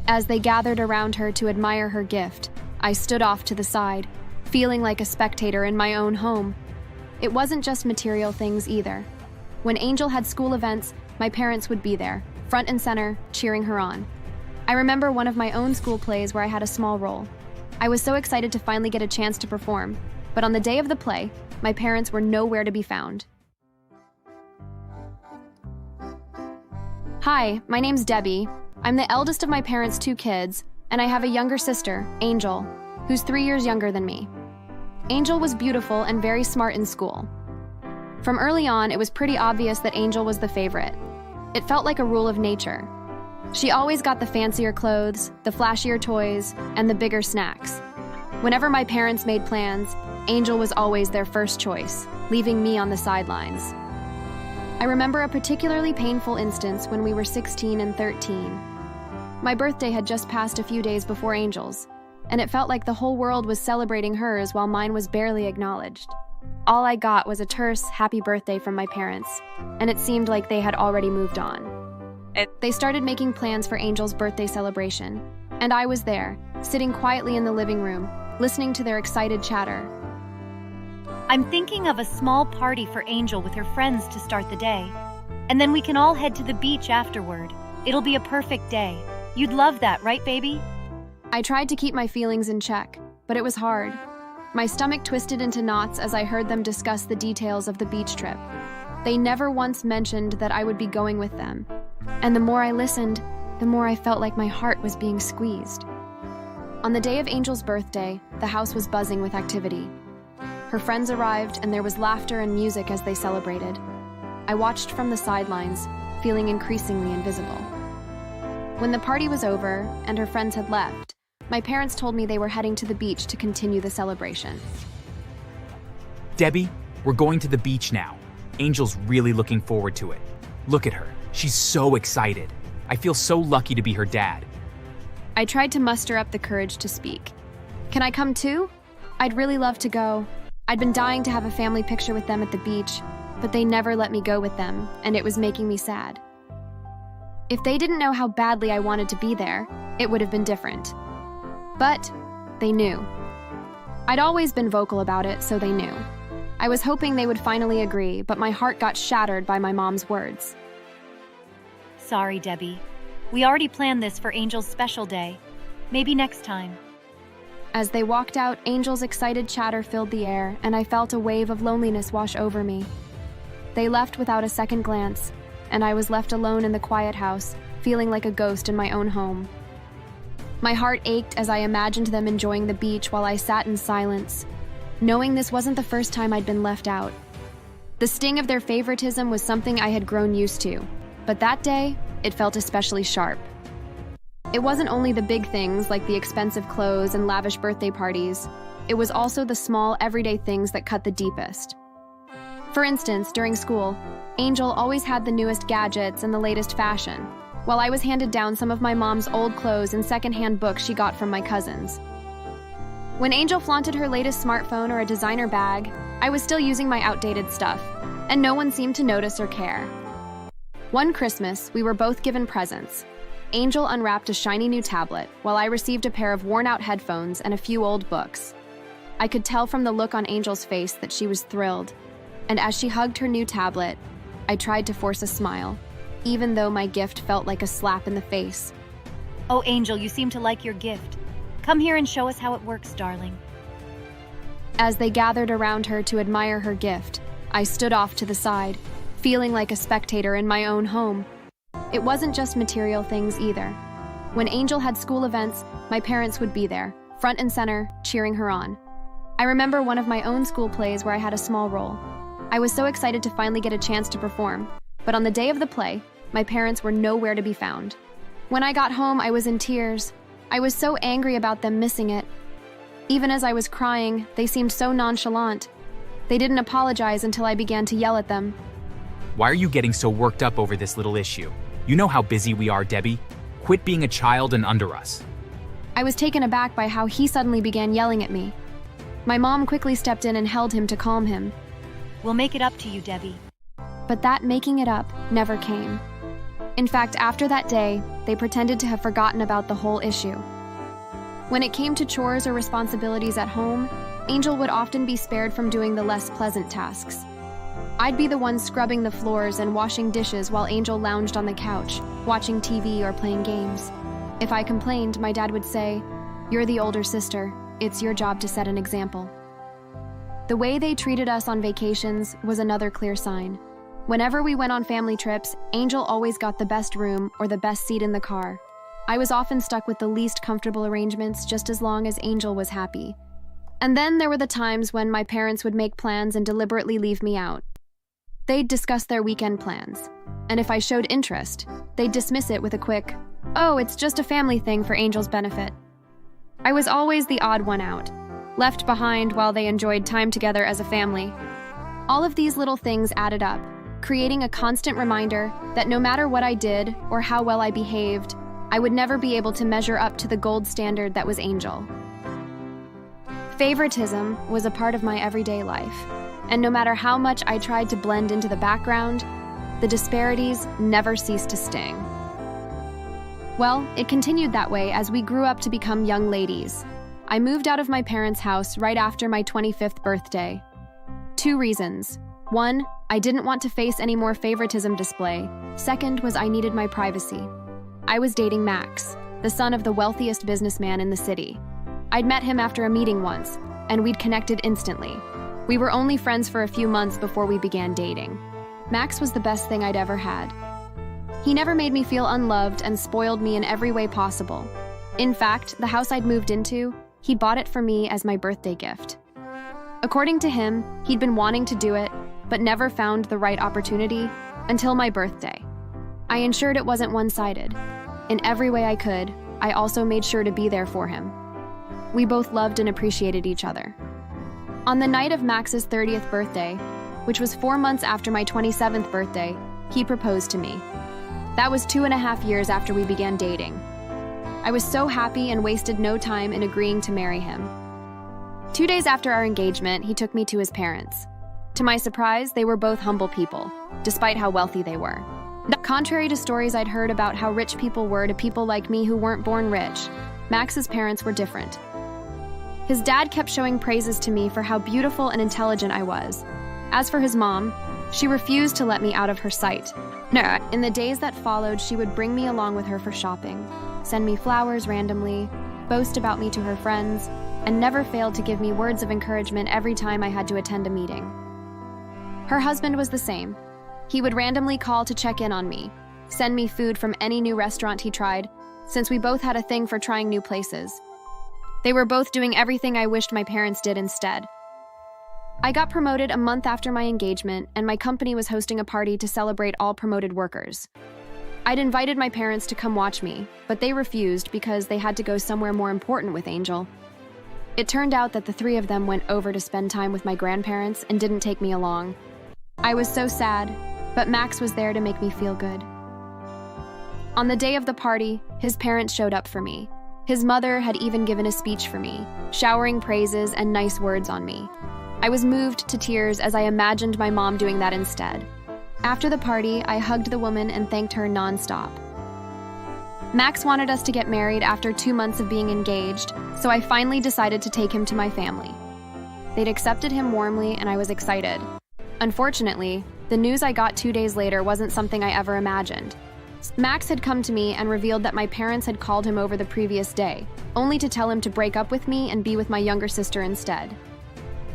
As they gathered around her to admire her gift, I stood off to the side, feeling like a spectator in my own home. It wasn't just material things either. When Angel had school events, my parents would be there, front and center, cheering her on. I remember one of my own school plays where I had a small role. I was so excited to finally get a chance to perform, but on the day of the play, my parents were nowhere to be found. Hi, my name's Debbie. I'm the eldest of my parents' 2 kids, and I have a younger sister, Angel, who's 3 years younger than me. Angel was beautiful and very smart in school. From early on, it was pretty obvious that Angel was the favorite. It felt like a rule of nature. She always got the fancier clothes, the flashier toys, and the bigger snacks. Whenever my parents made plans, Angel was always their first choice, leaving me on the sidelines. I remember a particularly painful instance when we were 16 and 13. My birthday had just passed a few days before Angel's, and it felt like the whole world was celebrating hers while mine was barely acknowledged. All I got was a terse, happy birthday from my parents, and it seemed like they had already moved on. They started making plans for Angel's birthday celebration, and I was there, sitting quietly in the living room, listening to their excited chatter. I'm thinking of a small party for Angel with her friends to start the day. And then we can all head to the beach afterward. It'll be a perfect day. You'd love that, right, baby? I tried to keep my feelings in check, but it was hard. My stomach twisted into knots as I heard them discuss the details of the beach trip. They never once mentioned that I would be going with them. And the more I listened, the more I felt like my heart was being squeezed. On the day of Angel's birthday, the house was buzzing with activity. Her friends arrived, and there was laughter and music as they celebrated. I watched from the sidelines, feeling increasingly invisible. When the party was over and her friends had left, my parents told me they were heading to the beach to continue the celebration. Debbie, we're going to the beach now. Angel's really looking forward to it. Look at her. She's so excited. I feel so lucky to be her dad. I tried to muster up the courage to speak. Can I come too? I'd really love to go. I'd been dying to have a family picture with them at the beach, but they never let me go with them, and it was making me sad. If they didn't know how badly I wanted to be there, it would have been different. But they knew. I'd always been vocal about it, so they knew. I was hoping they would finally agree, but my heart got shattered by my mom's words. Sorry, Debbie. We already planned this for Angel's special day. Maybe next time. As they walked out, Angel's excited chatter filled the air, and I felt a wave of loneliness wash over me. They left without a second glance, and I was left alone in the quiet house, feeling like a ghost in my own home. My heart ached as I imagined them enjoying the beach while I sat in silence, knowing this wasn't the first time I'd been left out. The sting of their favoritism was something I had grown used to, but that day, it felt especially sharp. It wasn't only the big things like the expensive clothes and lavish birthday parties. It was also the small, everyday things that cut the deepest. For instance, during school, Angel always had the newest gadgets and the latest fashion, while I was handed down some of my mom's old clothes and secondhand books she got from my cousins. When Angel flaunted her latest smartphone or a designer bag, I was still using my outdated stuff, and no one seemed to notice or care. One Christmas, we were both given presents. Angel unwrapped a shiny new tablet, while I received a pair of worn-out headphones and a few old books. I could tell from the look on Angel's face that she was thrilled, and as she hugged her new tablet, I tried to force a smile, even though my gift felt like a slap in the face. Oh, Angel, you seem to like your gift. Come here and show us how it works, darling. As they gathered around her to admire her gift, I stood off to the side, feeling like a spectator in my own home. It wasn't just material things either. When Angel had school events, my parents would be there, front and center, cheering her on. I remember one of my own school plays where I had a small role. I was so excited to finally get a chance to perform, but on the day of the play, my parents were nowhere to be found. When I got home, I was in tears. I was so angry about them missing it. Even as I was crying, they seemed so nonchalant. They didn't apologize until I began to yell at them. Why are you getting so worked up over this little issue? You know how busy we are, Debbie. Quit being a child and under us. I was taken aback by how he suddenly began yelling at me. My mom quickly stepped in and held him to calm him. We'll make it up to you, Debbie. But that making it up never came. In fact, after that day, they pretended to have forgotten about the whole issue. When it came to chores or responsibilities at home, Angel would often be spared from doing the less pleasant tasks. I'd be the one scrubbing the floors and washing dishes while Angel lounged on the couch, watching TV or playing games. If I complained, my dad would say, "You're the older sister. It's your job to set an example." The way they treated us on vacations was another clear sign. Whenever we went on family trips, Angel always got the best room or the best seat in the car. I was often stuck with the least comfortable arrangements just as long as Angel was happy. And then there were the times when my parents would make plans and deliberately leave me out. They'd discuss their weekend plans, and if I showed interest, they'd dismiss it with a quick, "Oh, it's just a family thing for Angel's benefit." I was always the odd one out, left behind while they enjoyed time together as a family. All of these little things added up, creating a constant reminder that no matter what I did or how well I behaved, I would never be able to measure up to the gold standard that was Angel. Favoritism was a part of my everyday life, and no matter how much I tried to blend into the background, the disparities never ceased to sting. Well, it continued that way as we grew up to become young ladies. I moved out of my parents' house right after my 25th birthday. 2 reasons. 1, I didn't want to face any more favoritism display. 2nd was I needed my privacy. I was dating Max, the son of the wealthiest businessman in the city. I'd met him after a meeting once, and we'd connected instantly. We were only friends for a few months before we began dating. Max was the best thing I'd ever had. He never made me feel unloved and spoiled me in every way possible. In fact, the house I'd moved into, he bought it for me as my birthday gift. According to him, he'd been wanting to do it, but never found the right opportunity until my birthday. I ensured it wasn't one-sided. In every way I could, I also made sure to be there for him. We both loved and appreciated each other. On the night of Max's 30th birthday, which was 4 months after my 27th birthday, he proposed to me. That was 2.5 years after we began dating. I was so happy and wasted no time in agreeing to marry him. 2 days after our engagement, he took me to his parents. To my surprise, they were both humble people, despite how wealthy they were. Contrary to stories I'd heard about how rich people were to people like me who weren't born rich, Max's parents were different. His dad kept showing praises to me for how beautiful and intelligent I was. As for his mom, she refused to let me out of her sight. In the days that followed, she would bring me along with her for shopping, send me flowers randomly, boast about me to her friends, and never failed to give me words of encouragement every time I had to attend a meeting. Her husband was the same. He would randomly call to check in on me, send me food from any new restaurant he tried, since we both had a thing for trying new places. They were both doing everything I wished my parents did instead. I got promoted a month after my engagement, and my company was hosting a party to celebrate all promoted workers. I'd invited my parents to come watch me, but they refused because they had to go somewhere more important with Angel. It turned out that the three of them went over to spend time with my grandparents and didn't take me along. I was so sad, but Max was there to make me feel good. On the day of the party, his parents showed up for me. His mother had even given a speech for me, showering praises and nice words on me. I was moved to tears as I imagined my mom doing that instead. After the party, I hugged the woman and thanked her nonstop. Max wanted us to get married after 2 months of being engaged, so I finally decided to take him to my family. They'd accepted him warmly, and I was excited. Unfortunately, the news I got 2 days later wasn't something I ever imagined. Max had come to me and revealed that my parents had called him over the previous day, only to tell him to break up with me and be with my younger sister instead.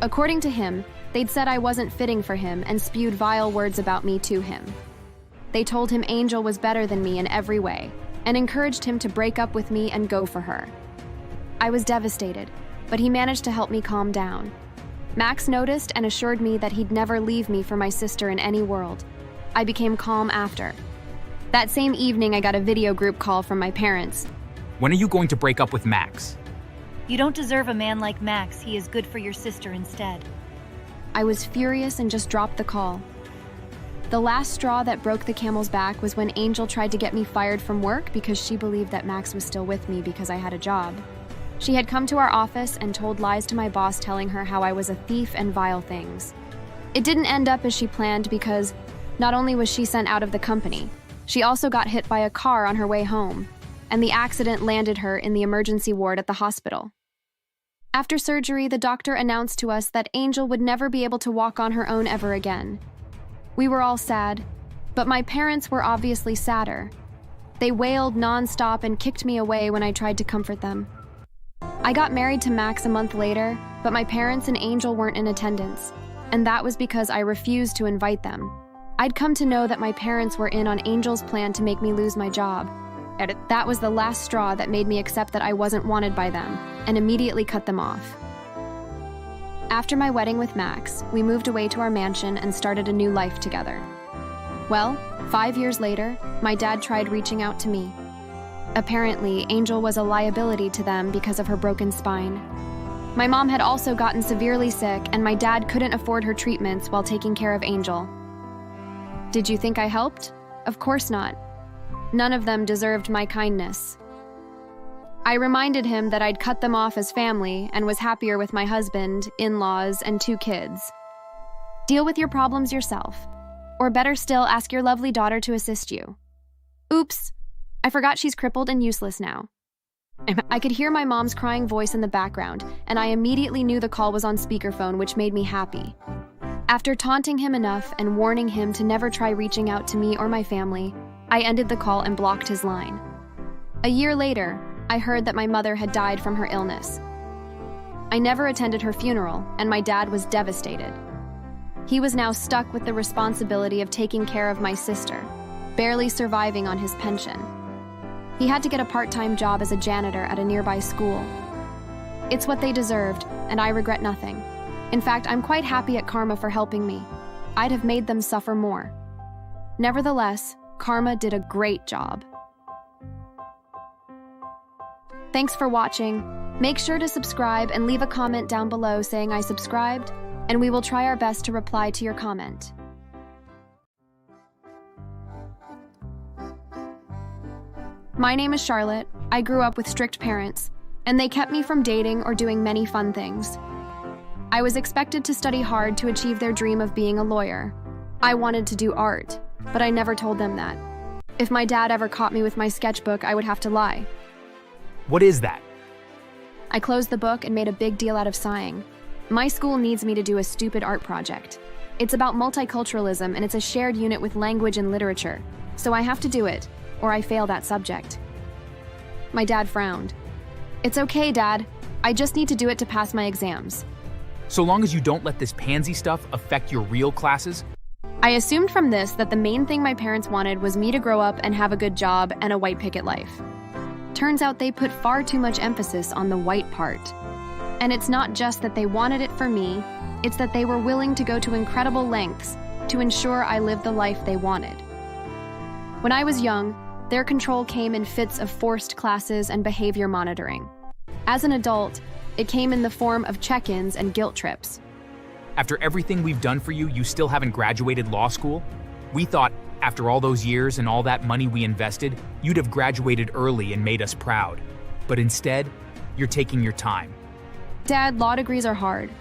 According to him, they'd said I wasn't fitting for him and spewed vile words about me to him. They told him Angel was better than me in every way, and encouraged him to break up with me and go for her. I was devastated, but he managed to help me calm down. Max noticed and assured me that he'd never leave me for my sister in any world. I became calm after. That same evening, I got a video group call from my parents. When are you going to break up with Max? You don't deserve a man like Max. He is good for your sister instead. I was furious and just dropped the call. The last straw that broke the camel's back was when Angel tried to get me fired from work because she believed that Max was still with me because I had a job. She had come to our office and told lies to my boss, telling her how I was a thief and vile things. It didn't end up as she planned because not only was she sent out of the company, she also got hit by a car on her way home, and the accident landed her in the emergency ward at the hospital. After surgery, the doctor announced to us that Angel would never be able to walk on her own ever again. We were all sad, but my parents were obviously sadder. They wailed nonstop and kicked me away when I tried to comfort them. I got married to Max a month later, but my parents and Angel weren't in attendance, and that was because I refused to invite them. I'd come to know that my parents were in on Angel's plan to make me lose my job. That was the last straw that made me accept that I wasn't wanted by them, and immediately cut them off. After my wedding with Max, we moved away to our mansion and started a new life together. Well, 5 years later, my dad tried reaching out to me. Apparently, Angel was a liability to them because of her broken spine. My mom had also gotten severely sick, and my dad couldn't afford her treatments while taking care of Angel. Did you think I helped? Of course not. None of them deserved my kindness. I reminded him that I'd cut them off as family and was happier with my husband, in-laws, and 2 kids. Deal with your problems yourself. Or better still, ask your lovely daughter to assist you. Oops, I forgot she's crippled and useless now. I could hear my mom's crying voice in the background, and I immediately knew the call was on speakerphone, which made me happy. After taunting him enough and warning him to never try reaching out to me or my family, I ended the call and blocked his line. A year later, I heard that my mother had died from her illness. I never attended her funeral, and my dad was devastated. He was now stuck with the responsibility of taking care of my sister, barely surviving on his pension. He had to get a part-time job as a janitor at a nearby school. It's what they deserved, and I regret nothing. In fact, I'm quite happy at Karma for helping me. I'd have made them suffer more. Nevertheless, Karma did a great job. Thanks for watching. Make sure to subscribe and leave a comment down below saying I subscribed, and we will try our best to reply to your comment. My name is Charlotte. I grew up with strict parents, and they kept me from dating or doing many fun things. I was expected to study hard to achieve their dream of being a lawyer. I wanted to do art, but I never told them that. If my dad ever caught me with my sketchbook, I would have to lie. What is that? I closed the book and made a big deal out of sighing. My school needs me to do a stupid art project. It's about multiculturalism, and it's a shared unit with language and literature, so I have to do it, or I fail that subject. My dad frowned. It's okay, Dad. I just need to do it to pass my exams. So long as you don't let this pansy stuff affect your real classes? I assumed from this that the main thing my parents wanted was me to grow up and have a good job and a white picket life. Turns out they put far too much emphasis on the white part. And it's not just that they wanted it for me, it's that they were willing to go to incredible lengths to ensure I lived the life they wanted. When I was young, Their control came in fits of forced classes and behavior monitoring. As an adult, it came in the form of check-ins and guilt trips. After everything we've done for you, you still haven't graduated law school? We thought, after all those years and all that money we invested, you'd have graduated early and made us proud. But instead, you're taking your time. Dad, law degrees are hard.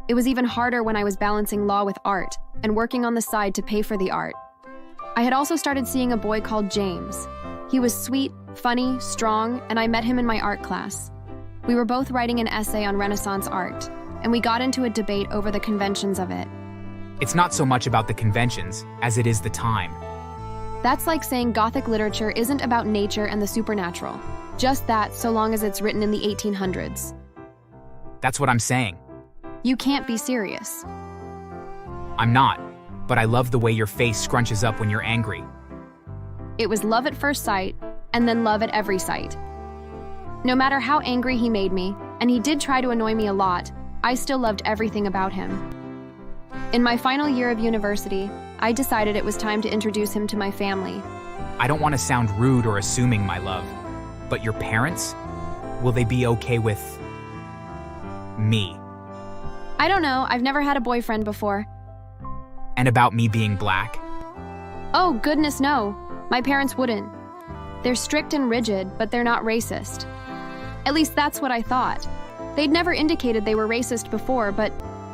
It was even harder when I was balancing law with art and working on the side to pay for the art. I had also started seeing a boy called James. He was sweet, funny, strong, and I met him in my art class. We were both writing an essay on Renaissance art, and we got into a debate over the conventions of it. It's not so much about the conventions as it is the time. That's like saying Gothic literature isn't about nature and the supernatural. Just that, so long as it's written in the 1800s. That's what I'm saying. You can't be serious. I'm not, but I love the way your face scrunches up when you're angry. It was love at first sight, and then love at every sight. No matter how angry he made me, and he did try to annoy me a lot, I still loved everything about him. In my final year of university, I decided it was time to introduce him to my family. I don't want to sound rude or assuming, my love, but your parents? Will they be okay with me? I don't know, I've never had a boyfriend before. And about me being black? Oh, goodness no. My parents wouldn't. They're strict and rigid, but they're not racist. At least that's what I thought. They'd never indicated they were racist before, but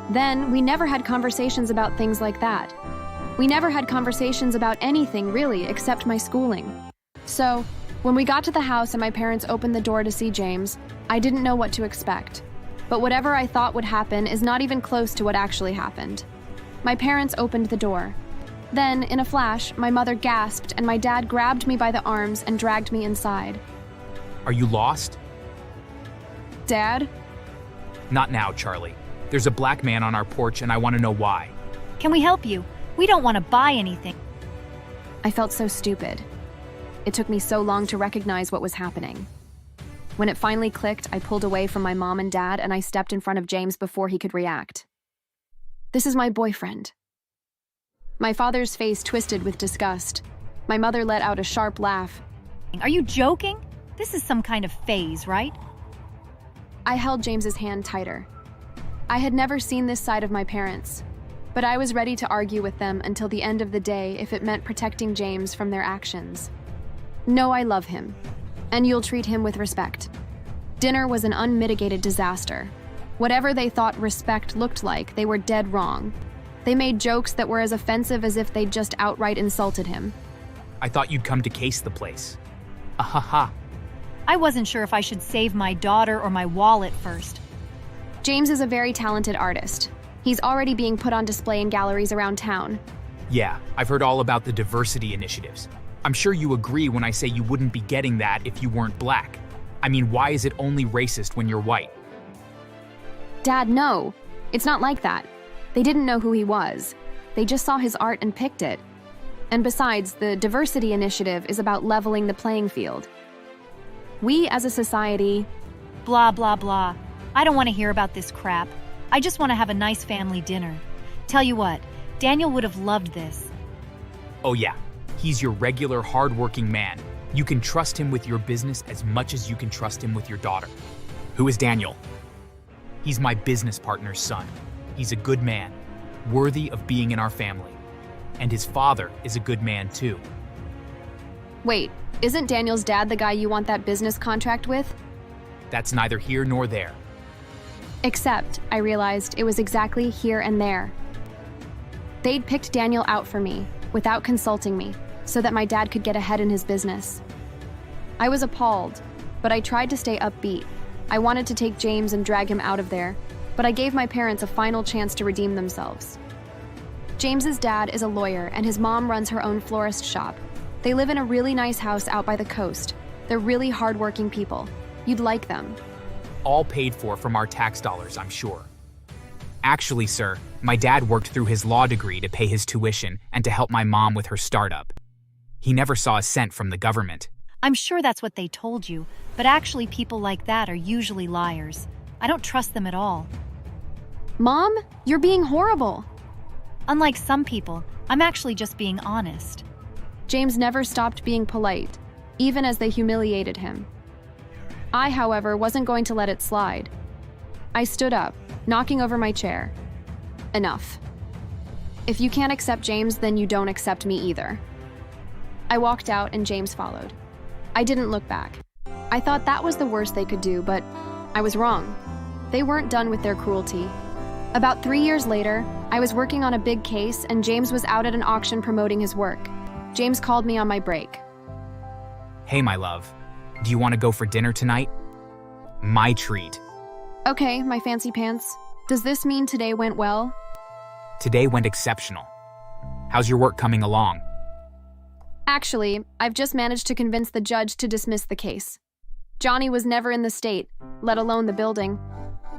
then we never had conversations about things like that. We never had conversations about anything, really, except my schooling. So, when we got to the house and my parents opened the door to see James, I didn't know what to expect. But whatever I thought would happen is not even close to what actually happened. My parents opened the door. Then, in a flash, my mother gasped and my dad grabbed me by the arms and dragged me inside. Are you lost? Dad? Not now, Charlie. There's a black man on our porch and I want to know why. Can we help you? We don't want to buy anything. I felt so stupid. It took me so long to recognize what was happening. When it finally clicked, I pulled away from my mom and dad and I stepped in front of James before he could react. This is my boyfriend. My father's face twisted with disgust. My mother let out a sharp laugh. Are you joking? This is some kind of phase, right? I held James's hand tighter. I had never seen this side of my parents, but I was ready to argue with them until the end of the day if it meant protecting James from their actions. No, I love him, and you'll treat him with respect. Dinner was an unmitigated disaster. Whatever they thought respect looked like, they were dead wrong. They made jokes that were as offensive as if they'd just outright insulted him. I thought you'd come to case the place. Ahaha. I wasn't sure if I should save my daughter or my wallet first. James is a very talented artist. He's already being put on display in galleries around town. Yeah, I've heard all about the diversity initiatives. I'm sure you agree when I say you wouldn't be getting that if you weren't black. I mean, why is it only racist when you're white? Dad, no. It's not like that. They didn't know who he was. They just saw his art and picked it. And besides, the diversity initiative is about leveling the playing field. We, as a society... Blah, blah, blah. I don't want to hear about this crap. I just want to have a nice family dinner. Tell you what, Daniel would have loved this. Oh yeah, he's your regular, hard-working man. You can trust him with your business as much as you can trust him with your daughter. Who is Daniel? He's my business partner's son. He's a good man, worthy of being in our family. And his father is a good man too. Wait, isn't Daniel's dad the guy you want that business contract with? That's neither here nor there. Except, I realized it was exactly here and there. They'd picked Daniel out for me, without consulting me, so that my dad could get ahead in his business. I was appalled, but I tried to stay upbeat. I wanted to take James and drag him out of there, but I gave my parents a final chance to redeem themselves. James's dad is a lawyer and his mom runs her own florist shop. They live in a really nice house out by the coast. They're really hardworking people. You'd like them. All paid for from our tax dollars, I'm sure. Actually, sir, my dad worked through his law degree to pay his tuition and to help my mom with her startup. He never saw a cent from the government. I'm sure that's what they told you, but actually people like that are usually liars. I don't trust them at all. Mom, you're being horrible. Unlike some people, I'm actually just being honest. James never stopped being polite. even as they humiliated him. I, however, wasn't going to let it slide. I stood up, knocking over my chair. Enough. If you can't accept James, then you don't accept me either. I walked out and James followed. I didn't look back. I thought that was the worst they could do, but I was wrong. They weren't done with their cruelty. About 3 years later, I was working on a big case and James was out at an auction promoting his work. James called me on my break. Hey, my love. Do you want to go for dinner tonight? My treat. Okay, my fancy pants. Does this mean today went well? Today went exceptional. How's your work coming along? Actually, I've just managed to convince the judge to dismiss the case. Johnny was never in the state, let alone the building.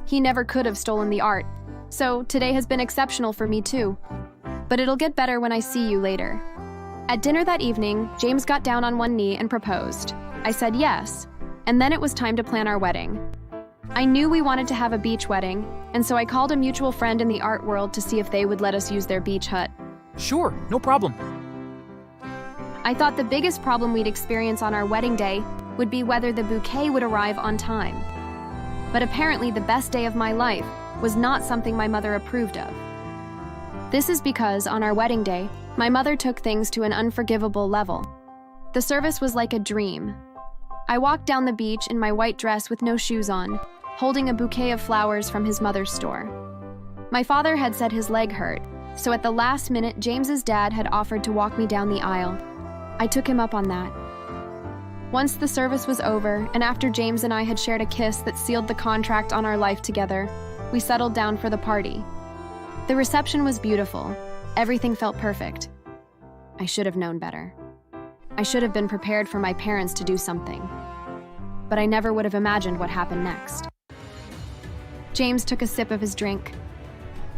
He never could have stolen the art. So today has been exceptional for me too. But it'll get better when I see you later. At dinner that evening, James got down on one knee and proposed. I said yes, and then it was time to plan our wedding. I knew we wanted to have a beach wedding, and so I called a mutual friend in the art world to see if they would let us use their beach hut. Sure, no problem. I thought the biggest problem we'd experience on our wedding day would be whether the bouquet would arrive on time. But apparently the best day of my life was not something my mother approved of. This is because on our wedding day, my mother took things to an unforgivable level. The service was like a dream. I walked down the beach in my white dress with no shoes on, holding a bouquet of flowers from his mother's store. My father had said his leg hurt, so at the last minute, James's dad had offered to walk me down the aisle. I took him up on that. Once the service was over, and after James and I had shared a kiss that sealed the contract on our life together, we settled down for the party. The reception was beautiful. Everything felt perfect. I should have known better. I should have been prepared for my parents to do something. But I never would have imagined what happened next. James took a sip of his drink.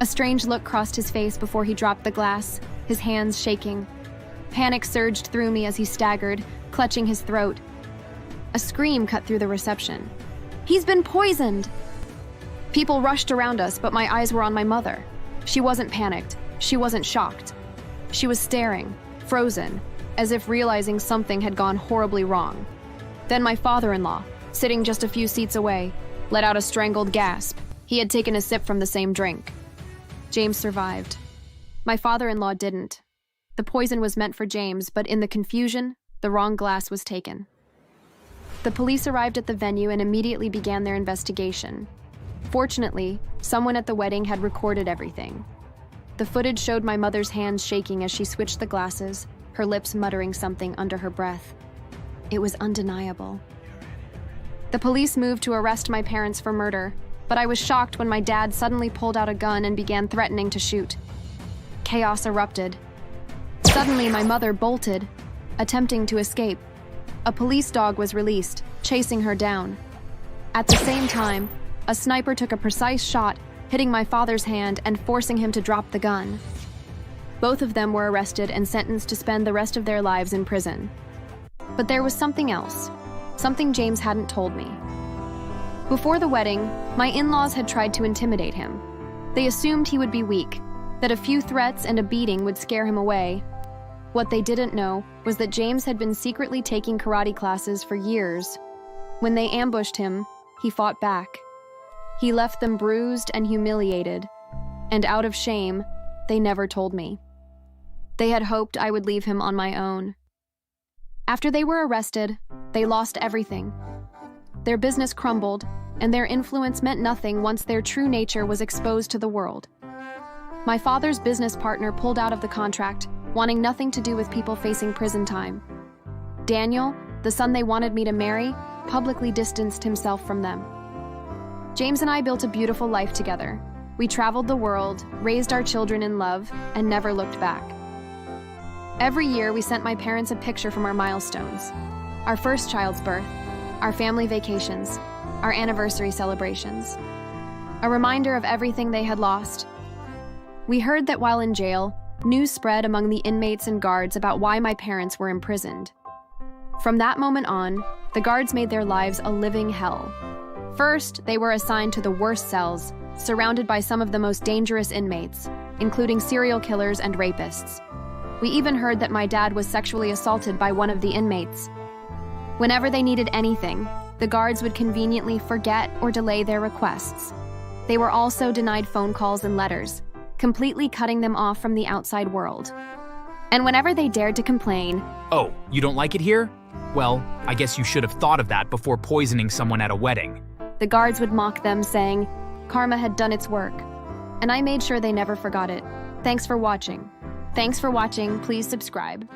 A strange look crossed his face before he dropped the glass, his hands shaking. Panic surged through me as he staggered, clutching his throat. A scream cut through the reception. "He's been poisoned!" People rushed around us, but my eyes were on my mother. She wasn't panicked. She wasn't shocked. She was staring, frozen, as if realizing something had gone horribly wrong. Then my father-in-law, sitting just a few seats away, let out a strangled gasp. He had taken a sip from the same drink. James survived. My father-in-law didn't. The poison was meant for James, but in the confusion, the wrong glass was taken. The police arrived at the venue and immediately began their investigation. Fortunately, someone at the wedding had recorded everything. The footage showed my mother's hands shaking as she switched the glasses, her lips muttering something under her breath. It was undeniable. The police moved to arrest my parents for murder, but I was shocked when my dad suddenly pulled out a gun and began threatening to shoot. Chaos erupted. Suddenly, my mother bolted, attempting to escape. A police dog was released, chasing her down. At the same time, a sniper took a precise shot, hitting my father's hand and forcing him to drop the gun. Both of them were arrested and sentenced to spend the rest of their lives in prison. But there was something else, something James hadn't told me. Before the wedding, my in-laws had tried to intimidate him. They assumed he would be weak, that a few threats and a beating would scare him away. What they didn't know was that James had been secretly taking karate classes for years. When they ambushed him, he fought back. He left them bruised and humiliated, and out of shame, they never told me. They had hoped I would leave him on my own. After they were arrested, they lost everything. Their business crumbled, and their influence meant nothing once their true nature was exposed to the world. My father's business partner pulled out of the contract, wanting nothing to do with people facing prison time. Daniel, the son they wanted me to marry, publicly distanced himself from them. James and I built a beautiful life together. We traveled the world, raised our children in love, and never looked back. Every year, we sent my parents a picture from our milestones: our first child's birth, our family vacations, our anniversary celebrations. A reminder of everything they had lost. We heard that while in jail, news spread among the inmates and guards about why my parents were imprisoned. From that moment on, the guards made their lives a living hell. First, they were assigned to the worst cells, surrounded by some of the most dangerous inmates, including serial killers and rapists. We even heard that my dad was sexually assaulted by one of the inmates. Whenever they needed anything, the guards would conveniently forget or delay their requests. They were also denied phone calls and letters, completely cutting them off from the outside world. And whenever they dared to complain, Oh, you don't like it here? Well, I guess you should have thought of that before poisoning someone at a wedding. the guards would mock them, saying, "Karma had done its work." And I made sure they never forgot it. Thanks for watching. Please subscribe.